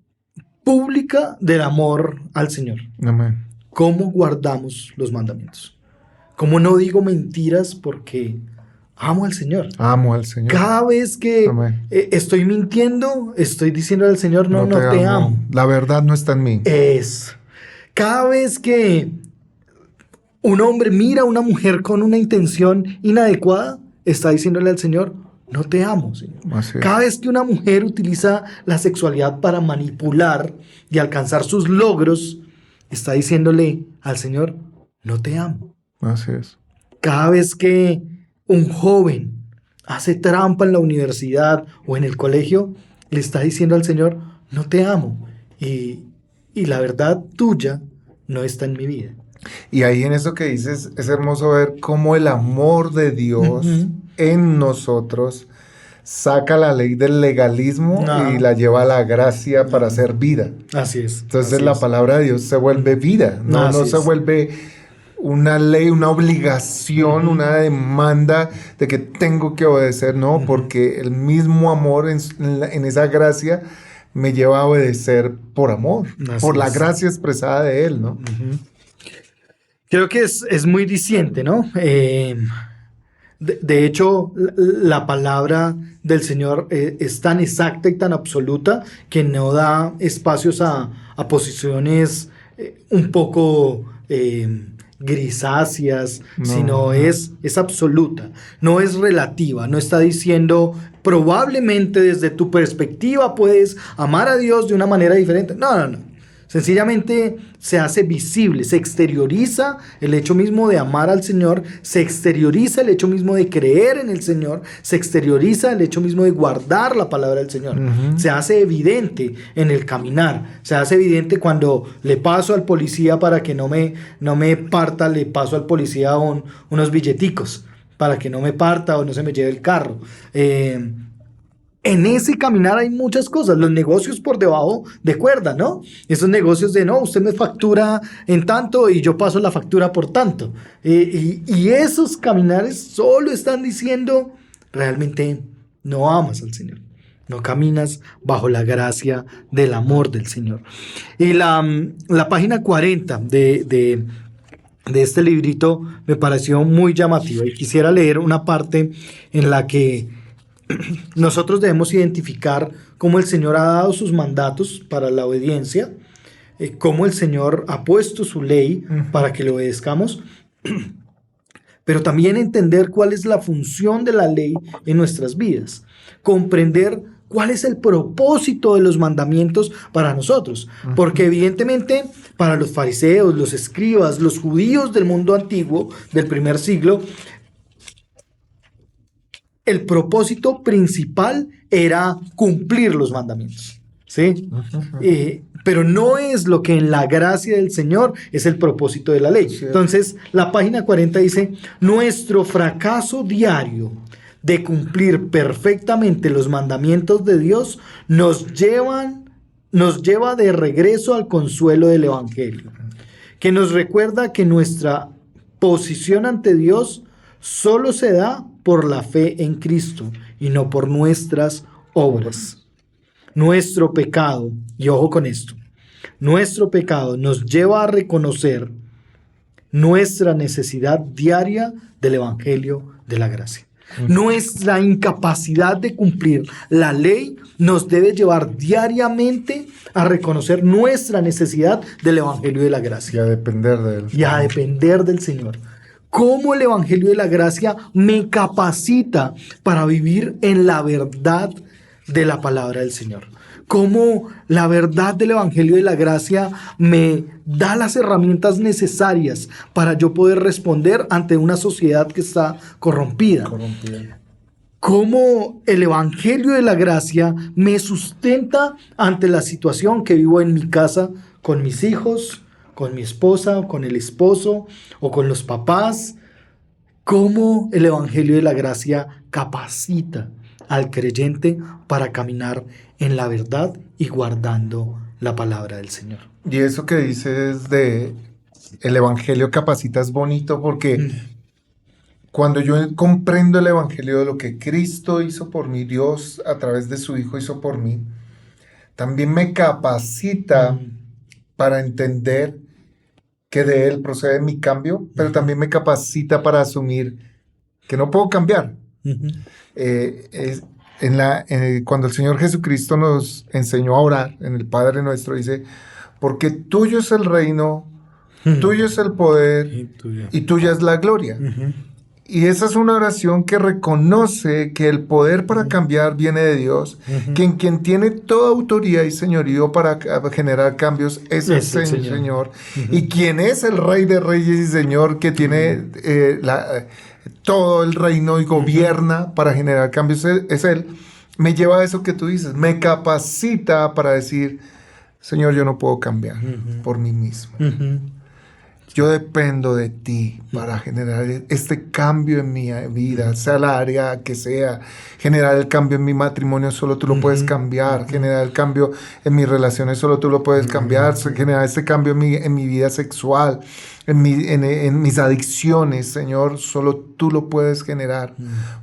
pública del amor al Señor. Amén. ¿Cómo guardamos los mandamientos? ¿Cómo no digo mentiras porque amo al Señor? Amo al Señor. Cada vez que estoy mintiendo, estoy diciendo al Señor, no te amo. La verdad no está en mí. Cada vez que un hombre mira a una mujer con una intención inadecuada, está diciéndole al Señor, no te amo, Señor. Cada vez que una mujer utiliza la sexualidad para manipular y alcanzar sus logros, está diciéndole al Señor, no te amo. Así es. Cada vez que un joven hace trampa en la universidad o en el colegio, le está diciendo al Señor, no te amo. Y la verdad tuya no está en mi vida. Y ahí en eso que dices, es hermoso ver cómo el amor de Dios en nosotros saca la ley del legalismo y la lleva a la gracia para hacer vida. Así es. Entonces la palabra de Dios se vuelve vida, no se vuelve una ley, una obligación, una demanda de que tengo que obedecer, no, porque el mismo amor en esa gracia me lleva a obedecer por amor, por la gracia expresada de Él, ¿no? Creo que es muy diciente, ¿no? De hecho, la palabra del Señor es tan exacta y tan absoluta que no da espacios a posiciones un poco grisáceas, sino No. es absoluta, no es relativa, no está diciendo probablemente desde tu perspectiva puedes amar a Dios de una manera diferente. No, no, no. Sencillamente se hace visible, se exterioriza el hecho mismo de amar al Señor, se exterioriza el hecho mismo de creer en el Señor, se exterioriza el hecho mismo de guardar la palabra del Señor. Se hace evidente en el caminar, se hace evidente cuando le paso al policía para que no me parta, le paso al policía unos billeticos para que no me parta o no se me lleve el carro. En ese caminar hay muchas cosas, los negocios por debajo de cuerda, ¿no? Esos negocios de, no, usted me factura en tanto y yo paso la factura por tanto. Y esos caminares solo están diciendo, realmente no amas al Señor, no caminas bajo la gracia del amor del Señor. Y la página 40 de este librito me pareció muy llamativa y quisiera leer una parte en la que nosotros debemos identificar cómo el Señor ha dado sus mandatos para la obediencia, cómo el Señor ha puesto su ley para que le obedezcamos, pero también entender cuál es la función de la ley en nuestras vidas, comprender cuál es el propósito de los mandamientos para nosotros, porque evidentemente para los fariseos, los escribas, los judíos del mundo antiguo, del primer siglo, el propósito principal era cumplir los mandamientos, ¿sí? Pero no es lo que en la gracia del Señor es el propósito de la ley. Sí. Entonces, la página 40 dice, nuestro fracaso diario de cumplir perfectamente los mandamientos de Dios nos lleva de regreso al consuelo del Evangelio, que nos recuerda que nuestra posición ante Dios solo se da por la fe en Cristo y no por nuestras obras. Nuestro pecado, y ojo con esto, nuestro pecado nos lleva a reconocer nuestra necesidad diaria del Evangelio de la gracia. Nuestra incapacidad de cumplir la ley nos debe llevar diariamente a reconocer nuestra necesidad del Evangelio de la gracia. Y a depender de él. Y a depender del Señor. Cómo el Evangelio de la gracia me capacita para vivir en la verdad de la palabra del Señor. Cómo la verdad del Evangelio de la gracia me da las herramientas necesarias para yo poder responder ante una sociedad que está corrompida. Cómo el Evangelio de la gracia me sustenta ante la situación que vivo en mi casa con mis hijos, con mi esposa, o con el esposo, o con los papás. Cómo el Evangelio de la gracia capacita al creyente para caminar en la verdad y guardando la palabra del Señor. Y eso que dices de el Evangelio capacita es bonito porque cuando yo comprendo el Evangelio de lo que Cristo hizo por mí, Dios a través de su Hijo hizo por mí, también me capacita para entender que de Él procede mi cambio, pero también me capacita para asumir que no puedo cambiar. Cuando el Señor Jesucristo nos enseñó a orar en el Padre Nuestro, dice, porque tuyo es el reino, tuyo es el poder y tuya es la gloria. Y esa es una oración que reconoce que el poder para cambiar viene de Dios, que en quien tiene toda autoridad y señorío para generar cambios es el Señor. Y quien es el Rey de Reyes y Señor que tiene todo el reino y gobierna para generar cambios es Él. Me lleva a eso que tú dices, me capacita para decir, Señor, yo no puedo cambiar por mí mismo. Yo dependo de ti para generar este cambio en mi vida, sea la área que sea. Generar el cambio en mi matrimonio, solo tú lo puedes cambiar. Generar el cambio en mis relaciones, solo tú lo puedes cambiar. Generar este cambio en mi vida sexual, en mis adicciones, Señor, solo tú lo puedes generar.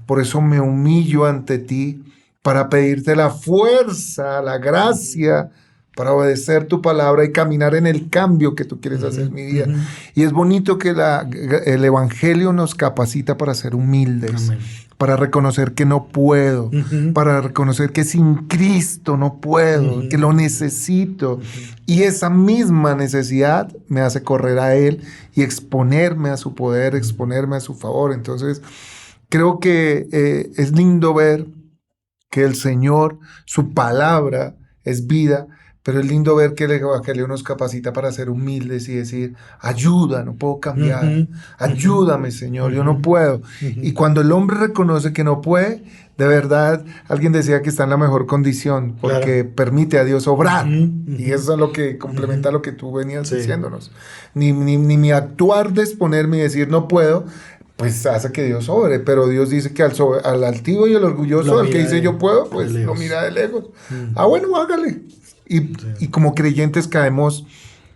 Por eso me humillo ante ti para pedirte la fuerza, la gracia para obedecer tu palabra y caminar en el cambio que tú quieres hacer en mi vida. Y es bonito que el Evangelio nos capacita para ser humildes, Amén. para reconocer que no puedo, para reconocer que sin Cristo no puedo, que lo necesito. Y esa misma necesidad me hace correr a Él y exponerme a su poder, exponerme a su favor. Entonces, creo que es lindo ver que el Señor, su palabra es vida, pero es lindo ver que el Evangelio nos capacita para ser humildes y decir, ayuda, no puedo cambiar, ayúdame, Señor, yo no puedo. Y cuando el hombre reconoce que no puede, de verdad, alguien decía que está en la mejor condición, porque permite a Dios obrar. Y eso es lo que complementa lo que tú venías diciéndonos. Ni mi actuar de exponerme y decir no puedo, pues hace que Dios obre, pero Dios dice que al altivo y al orgulloso, al que dice yo puedo, pues lo mira de lejos. Bueno, hágale. Y como creyentes caemos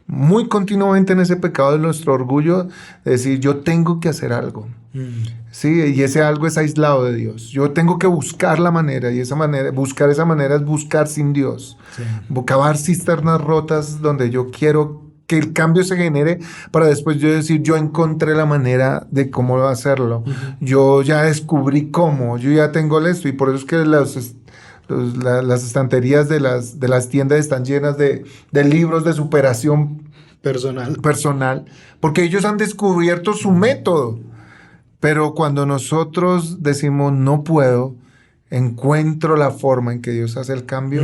muy continuamente en ese pecado de nuestro orgullo, de decir yo tengo que hacer algo. Sí, y ese algo es aislado de Dios. Yo tengo que buscar la manera, y buscar esa manera es buscar sin Dios. Cavar cisternas rotas donde yo quiero que el cambio se genere para después yo decir, yo encontré la manera de cómo hacerlo. Yo ya descubrí cómo, yo ya tengo esto, y por eso es que las estanterías de las tiendas están llenas de libros de superación personal, porque ellos han descubierto su método. Pero cuando nosotros decimos no puedo, encuentro la forma en que Dios hace el cambio,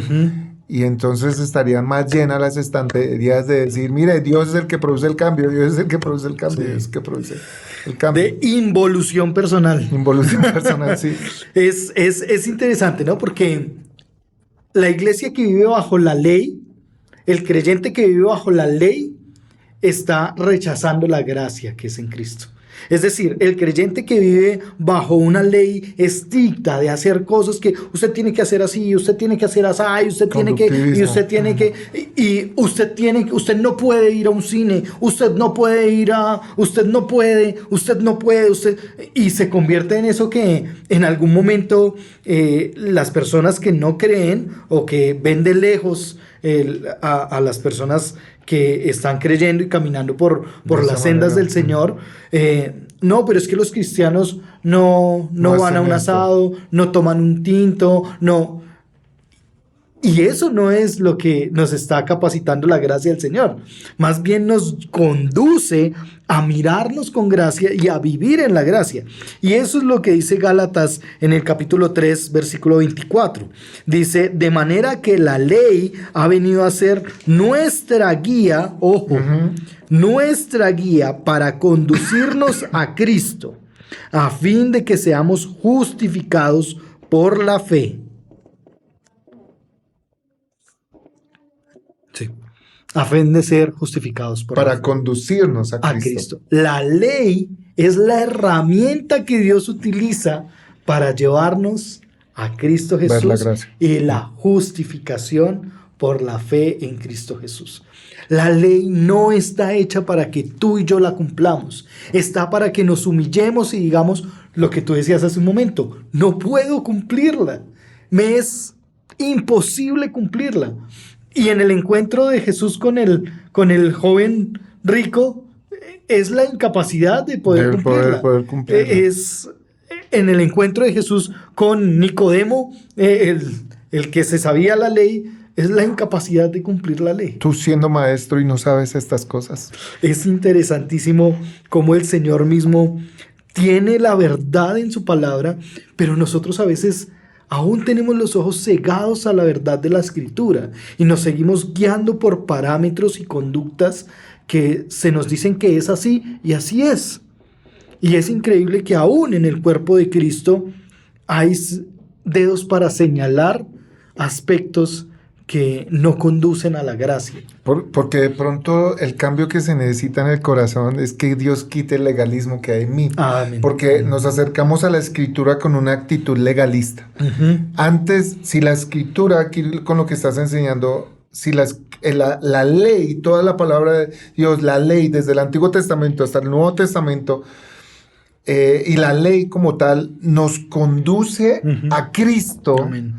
y entonces estarían más llenas las estanterías de decir, mire, Dios es el que produce el cambio, Dios es el que produce el cambio, Dios es el que produce el cambio. De involución personal. Involución personal, sí. Es interesante, ¿no? Porque la iglesia que vive bajo la ley, el creyente que vive bajo la ley, está rechazando la gracia que es en Cristo. Es decir, el creyente que vive bajo una ley estricta de hacer cosas que usted tiene que hacer así, usted tiene que hacer así, usted tiene que, usted no puede ir a un cine, usted no puede, y se convierte en eso que en algún momento las personas que no creen o que ven de lejos a las personas que están creyendo y caminando por las sendas del Señor, no, pero es que los cristianos no van a un asado, no toman un tinto, no. Y eso no es lo que nos está capacitando la gracia del Señor. Más bien nos conduce a mirarnos con gracia y a vivir en la gracia. Y eso es lo que dice Gálatas en el capítulo 3, versículo 24. Dice, de manera que la ley ha venido a ser nuestra guía, ojo, nuestra guía para conducirnos a Cristo, a fin de que seamos justificados por la fe. Sí. A fin de ser justificados para conducirnos a Cristo. La ley es la herramienta que Dios utiliza para llevarnos a Cristo Jesús y la justificación por la fe en Cristo Jesús. La ley no está hecha para que tú y yo la cumplamos. Está para que nos humillemos y digamos lo que tú decías hace un momento. No puedo cumplirla. Me es imposible cumplirla. Y en el encuentro de Jesús con el joven rico, es la incapacidad de poder cumplirla. Es en el encuentro de Jesús con Nicodemo, el que se sabía la ley, es la incapacidad de cumplir la ley. Tú siendo maestro y no sabes estas cosas. Es interesantísimo cómo el Señor mismo tiene la verdad en su palabra, pero nosotros a veces aún tenemos los ojos cegados a la verdad de la Escritura y nos seguimos guiando por parámetros y conductas que se nos dicen que es así y así es. Y es increíble que aún en el cuerpo de Cristo hay dedos para señalar aspectos que no conducen a la gracia. Porque de pronto el cambio que se necesita en el corazón es que Dios quite el legalismo que hay en mí. Amén. Porque nos acercamos a la Escritura con una actitud legalista. Antes, si la Escritura, aquí con lo que estás enseñando, si la ley, toda la palabra de Dios, la ley desde el Antiguo Testamento hasta el Nuevo Testamento, y la ley como tal nos conduce a Cristo. Amén.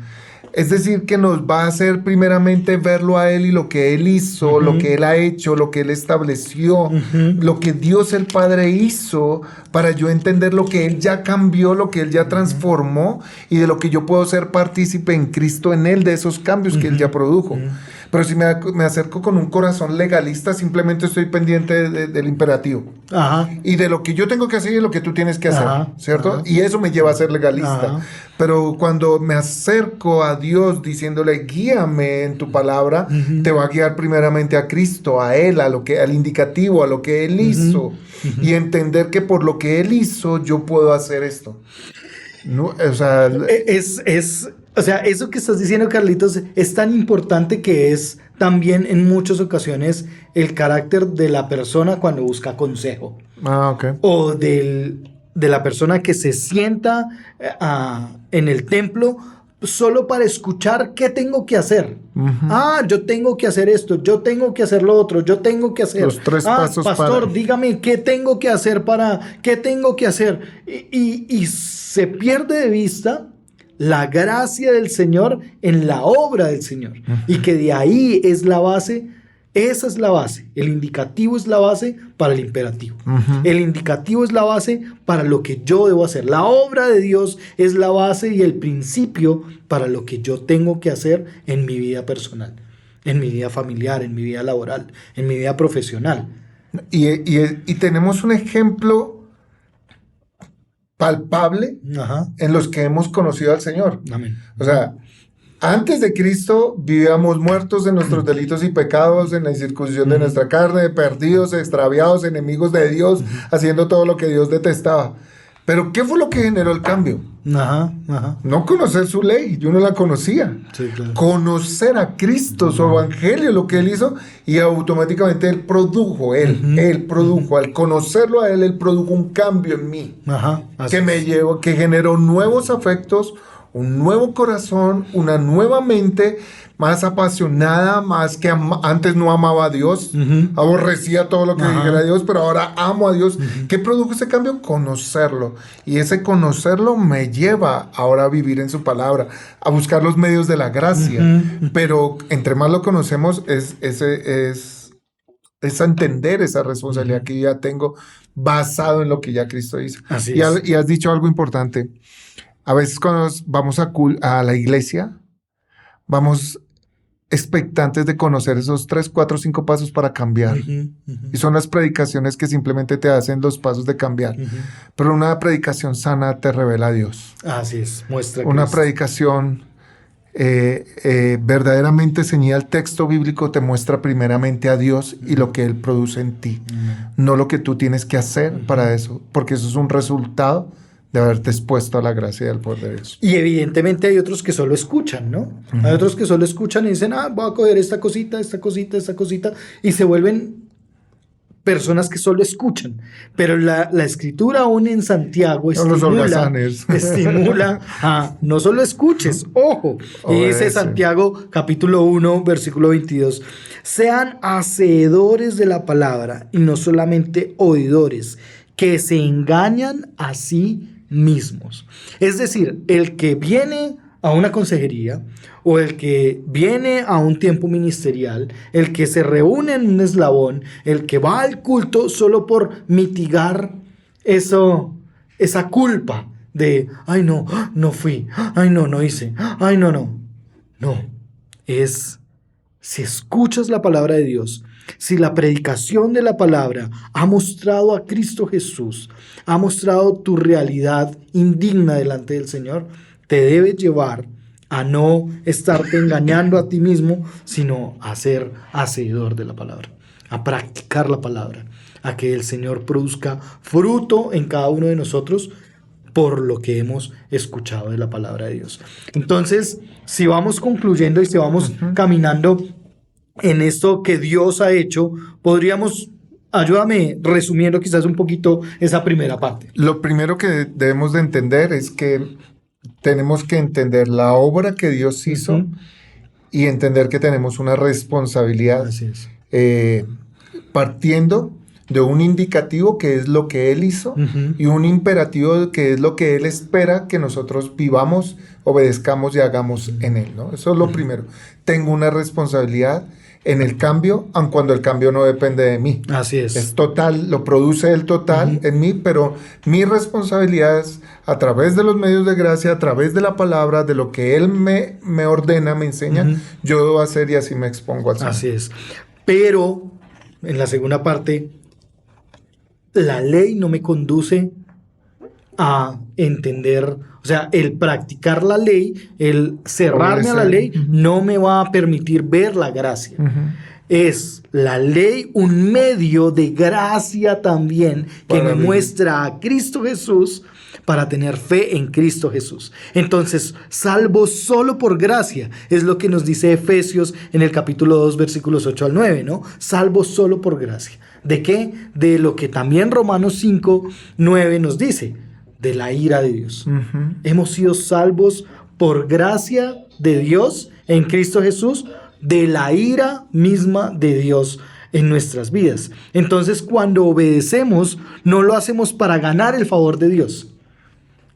Es decir, que nos va a hacer primeramente verlo a Él y lo que Él hizo, lo que Él ha hecho, lo que Él estableció, lo que Dios el Padre hizo, para yo entender lo que Él ya cambió, lo que Él ya transformó y de lo que yo puedo ser partícipe en Cristo, en Él, de esos cambios que Él ya produjo. Pero si me acerco con un corazón legalista, simplemente estoy pendiente del imperativo. Ajá. Y de lo que yo tengo que hacer y lo que tú tienes que hacer, Ajá, ¿cierto? ajá. Y eso me lleva a ser legalista. Ajá. Pero cuando me acerco a Dios diciéndole, guíame en tu palabra, te va a guiar primeramente a Cristo, a Él, al indicativo, a lo que Él hizo. Y entender que por lo que Él hizo, yo puedo hacer esto. No, o sea, O sea, eso que estás diciendo, Carlitos, es tan importante que es también en muchas ocasiones el carácter de la persona cuando busca consejo. ok. O de la persona que se sienta en el templo solo para escuchar qué tengo que hacer. Yo tengo que hacer esto, yo tengo que hacer lo otro, yo tengo que hacer... Los 3 pasos pastor, para... dígame qué tengo que hacer qué tengo que hacer. Y se pierde de vista la gracia del Señor en la obra del Señor. Y que de ahí es la base. Esa es la base. El indicativo es la base para el imperativo. El indicativo es la base para lo que yo debo hacer. La obra de Dios es la base y el principio para lo que yo tengo que hacer en mi vida personal, en mi vida familiar, en mi vida laboral, en mi vida profesional. Y tenemos un ejemplo palpable en los que hemos conocido al Señor. Amén. O sea, antes de Cristo vivíamos muertos en nuestros delitos y pecados, en la incircuncisión de nuestra carne, perdidos, extraviados, enemigos de Dios, haciendo todo lo que Dios detestaba. Pero ¿qué fue lo que generó el cambio? No conocer su ley, yo no la conocía. Sí, claro. Conocer a Cristo, su evangelio, lo que Él hizo, y automáticamente Él produjo, al conocerlo a Él produjo un cambio en mí, que generó nuevos afectos, un nuevo corazón, una nueva mente más apasionada, más que antes no amaba a Dios, aborrecía todo lo que dijera Dios, pero ahora amo a Dios. ¿Qué produjo ese cambio? Conocerlo. Y ese conocerlo me lleva ahora a vivir en su palabra, a buscar los medios de la gracia. Pero entre más lo conocemos, es a entender esa responsabilidad que ya tengo basado en lo que ya Cristo hizo. Así y has dicho algo importante. A veces cuando vamos a la iglesia, vamos expectantes de conocer esos 3, 4, 5 pasos para cambiar. Y son las predicaciones que simplemente te hacen los pasos de cambiar. Pero una predicación sana te revela a Dios. Así es, muestra Una Cristo. predicación verdaderamente ceñida al texto bíblico te muestra primeramente a Dios y lo que Él produce en ti. No lo que tú tienes que hacer para eso, porque eso es un resultado de haberte expuesto a la gracia y al poder de Dios. Y evidentemente hay otros que solo escuchan, ¿no? Hay otros que solo escuchan y dicen, voy a coger esta cosita, y se vuelven personas que solo escuchan. Pero la escritura aún en Santiago estimula a no solo escuches, ojo. Y dice Santiago capítulo 1, versículo 22, sean hacedores de la palabra y no solamente oidores, que se engañan a sí mismos. Es decir, el que viene a una consejería o el que viene a un tiempo ministerial, el que se reúne en un eslabón, el que va al culto solo por mitigar esa culpa de, no fui, no hice, no, es si escuchas la palabra de Dios, si la predicación de la palabra ha mostrado a Cristo Jesús, ha mostrado tu realidad indigna delante del Señor, te debe llevar a no estarte engañando a ti mismo, sino a ser hacedor de la palabra, a practicar la palabra, a que el Señor produzca fruto en cada uno de nosotros por lo que hemos escuchado de la palabra de Dios. Entonces, si vamos concluyendo y si vamos caminando en esto que Dios ha hecho, podríamos, ayúdame resumiendo quizás un poquito esa primera parte. Lo primero que debemos de entender es que tenemos que entender la obra que Dios hizo y entender que tenemos una responsabilidad. Así es. Partiendo de un indicativo que es lo que Él hizo y un imperativo que es lo que Él espera que nosotros vivamos, obedezcamos y hagamos en Él, ¿no? Eso es lo primero. Tengo una responsabilidad en el cambio, aun cuando el cambio no depende de mí. Así es. Es total, lo produce el total en mí, pero mi responsabilidad es a través de los medios de gracia, a través de la palabra, de lo que Él me ordena, me enseña, yo debo hacer y así me expongo al Señor. Así es. Pero, en la segunda parte, la ley no me conduce a entender, o sea, el practicar la ley, el cerrarme a la ley, no me va a permitir ver la gracia. Es la ley un medio de gracia también que me muestra a Cristo Jesús para tener fe en Cristo Jesús. Entonces, salvo solo por gracia, es lo que nos dice Efesios en el capítulo 2, versículos 8 al 9, ¿no? Salvo solo por gracia. ¿De qué? De lo que también Romanos 5, 9 nos dice, de la ira de Dios. Hemos sido salvos por gracia de Dios en Cristo Jesús, de la ira misma de Dios en nuestras vidas. Entonces, cuando obedecemos, no lo hacemos para ganar el favor de Dios.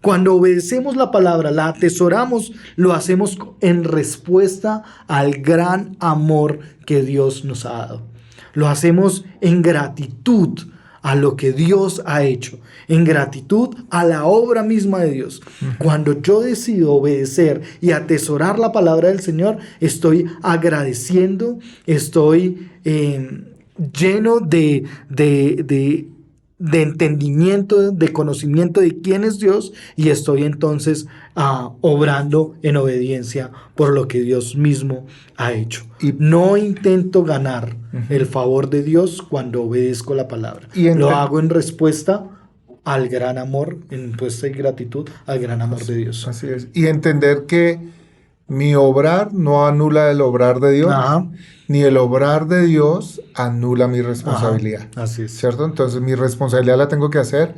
Cuando obedecemos la palabra, la atesoramos, lo hacemos en respuesta al gran amor que Dios nos ha dado. Lo hacemos en gratitud a lo que Dios ha hecho, en gratitud a la obra misma de Dios. Cuando yo decido obedecer y atesorar la palabra del Señor, estoy agradeciendo, estoy lleno de entendimiento, de conocimiento de quién es Dios, y estoy entonces obrando en obediencia por lo que Dios mismo ha hecho. Y no intento ganar el favor de Dios cuando obedezco la palabra. Lo hago en respuesta al gran amor, en respuesta y gratitud al gran amor de Dios. Así es. Y entender que mi obrar no anula el obrar de Dios, ni el obrar de Dios anula mi responsabilidad. Así es. ¿Cierto? Entonces mi responsabilidad la tengo que hacer,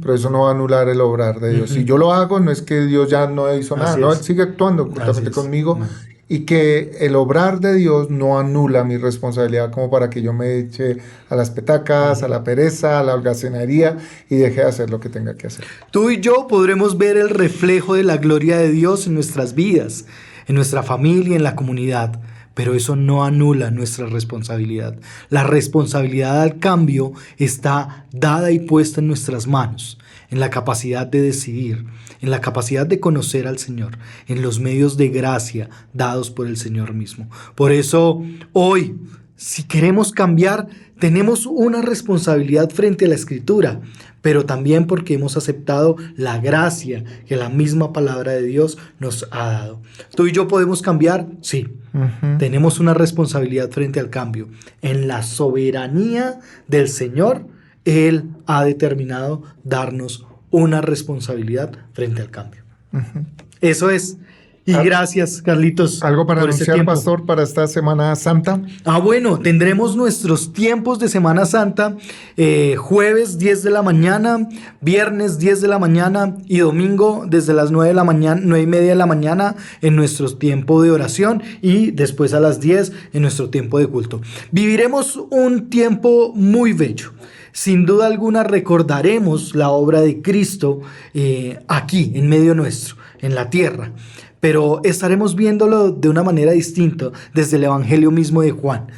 pero eso no va a anular el obrar de Dios. Si yo lo hago, no es que Dios ya no hizo nada, no, Él sigue actuando juntamente conmigo. Y que el obrar de Dios no anula mi responsabilidad como para que yo me eche a las petacas, a la pereza, a la holgazanería y deje de hacer lo que tenga que hacer. Tú y yo podremos ver el reflejo de la gloria de Dios en nuestras vidas, en nuestra familia, en la comunidad, pero eso no anula nuestra responsabilidad. La responsabilidad al cambio está dada y puesta en nuestras manos, en la capacidad de decidir, en la capacidad de conocer al Señor, en los medios de gracia dados por el Señor mismo. Por eso, hoy, si queremos cambiar, tenemos una responsabilidad frente a la Escritura, pero también porque hemos aceptado la gracia que la misma palabra de Dios nos ha dado. ¿Tú y yo podemos cambiar? Sí. Tenemos una responsabilidad frente al cambio. En la soberanía del Señor, Él ha determinado darnos una responsabilidad frente al cambio. Eso es. Y gracias, Carlitos. ¿Algo para anunciar, pastor, para esta Semana Santa? Bueno, tendremos nuestros tiempos de Semana Santa, jueves 10 de la mañana, viernes 10 de la mañana y domingo desde las 9 de la mañana, 9:30 de la mañana en nuestro tiempo de oración y después a las 10 en nuestro tiempo de culto. Viviremos un tiempo muy bello. Sin duda alguna recordaremos la obra de Cristo aquí, en medio nuestro, en la tierra. Pero estaremos viéndolo de una manera distinta desde el Evangelio mismo de Juan.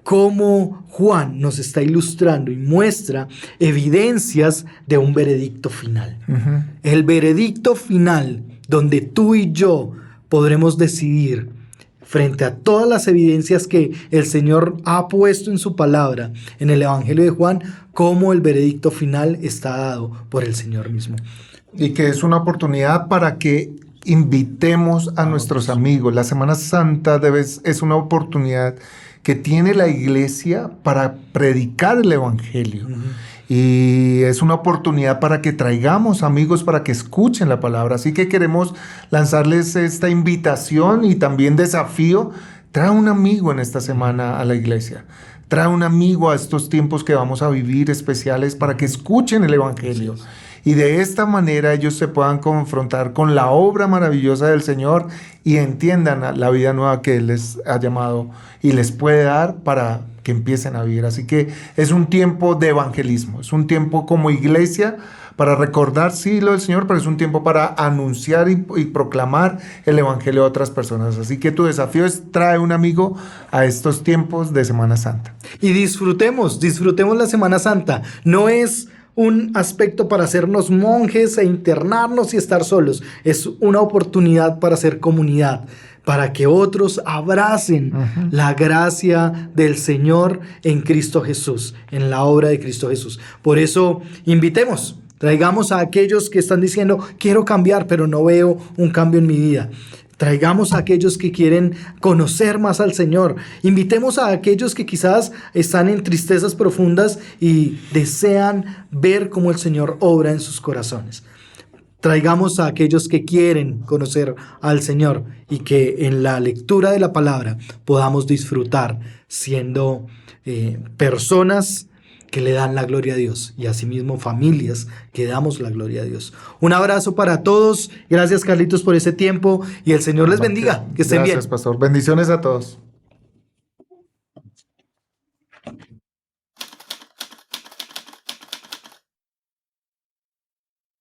Cómo Juan nos está ilustrando y muestra evidencias de un veredicto final. El veredicto final donde tú y yo podremos decidir frente a todas las evidencias que el Señor ha puesto en su palabra en el Evangelio de Juan, cómo el veredicto final está dado por el Señor mismo. Y que es una oportunidad para que invitemos a nuestros amigos. La Semana Santa es una oportunidad que tiene la iglesia para predicar el Evangelio. Y es una oportunidad para que traigamos amigos para que escuchen la palabra. Así que queremos lanzarles esta invitación y también desafío. Trae un amigo en esta semana a la iglesia. Trae un amigo a estos tiempos que vamos a vivir especiales para que escuchen el Evangelio. Y de esta manera ellos se puedan confrontar con la obra maravillosa del Señor y entiendan la vida nueva que Él les ha llamado y les puede dar para que empiecen a vivir. Así que es un tiempo de evangelismo, es un tiempo como iglesia para recordar, sí, lo del Señor, pero es un tiempo para anunciar y proclamar el evangelio a otras personas. Así que tu desafío es traer un amigo a estos tiempos de Semana Santa. Y disfrutemos la Semana Santa. No es un aspecto para hacernos monjes e internarnos y estar solos. Es una oportunidad para hacer comunidad, para que otros abracen la gracia del Señor en Cristo Jesús, en la obra de Cristo Jesús. Por eso, invitemos, traigamos a aquellos que están diciendo, quiero cambiar, pero no veo un cambio en mi vida. Traigamos a aquellos que quieren conocer más al Señor. Invitemos a aquellos que quizás están en tristezas profundas y desean ver cómo el Señor obra en sus corazones. Traigamos a aquellos que quieren conocer al Señor y que en la lectura de la palabra podamos disfrutar siendo personas que le dan la gloria a Dios y asimismo familias que damos la gloria a Dios. Un abrazo para todos. Gracias, Carlitos, por ese tiempo y el Señor les bendiga. Que estén bien. Gracias, pastor. Bendiciones a todos.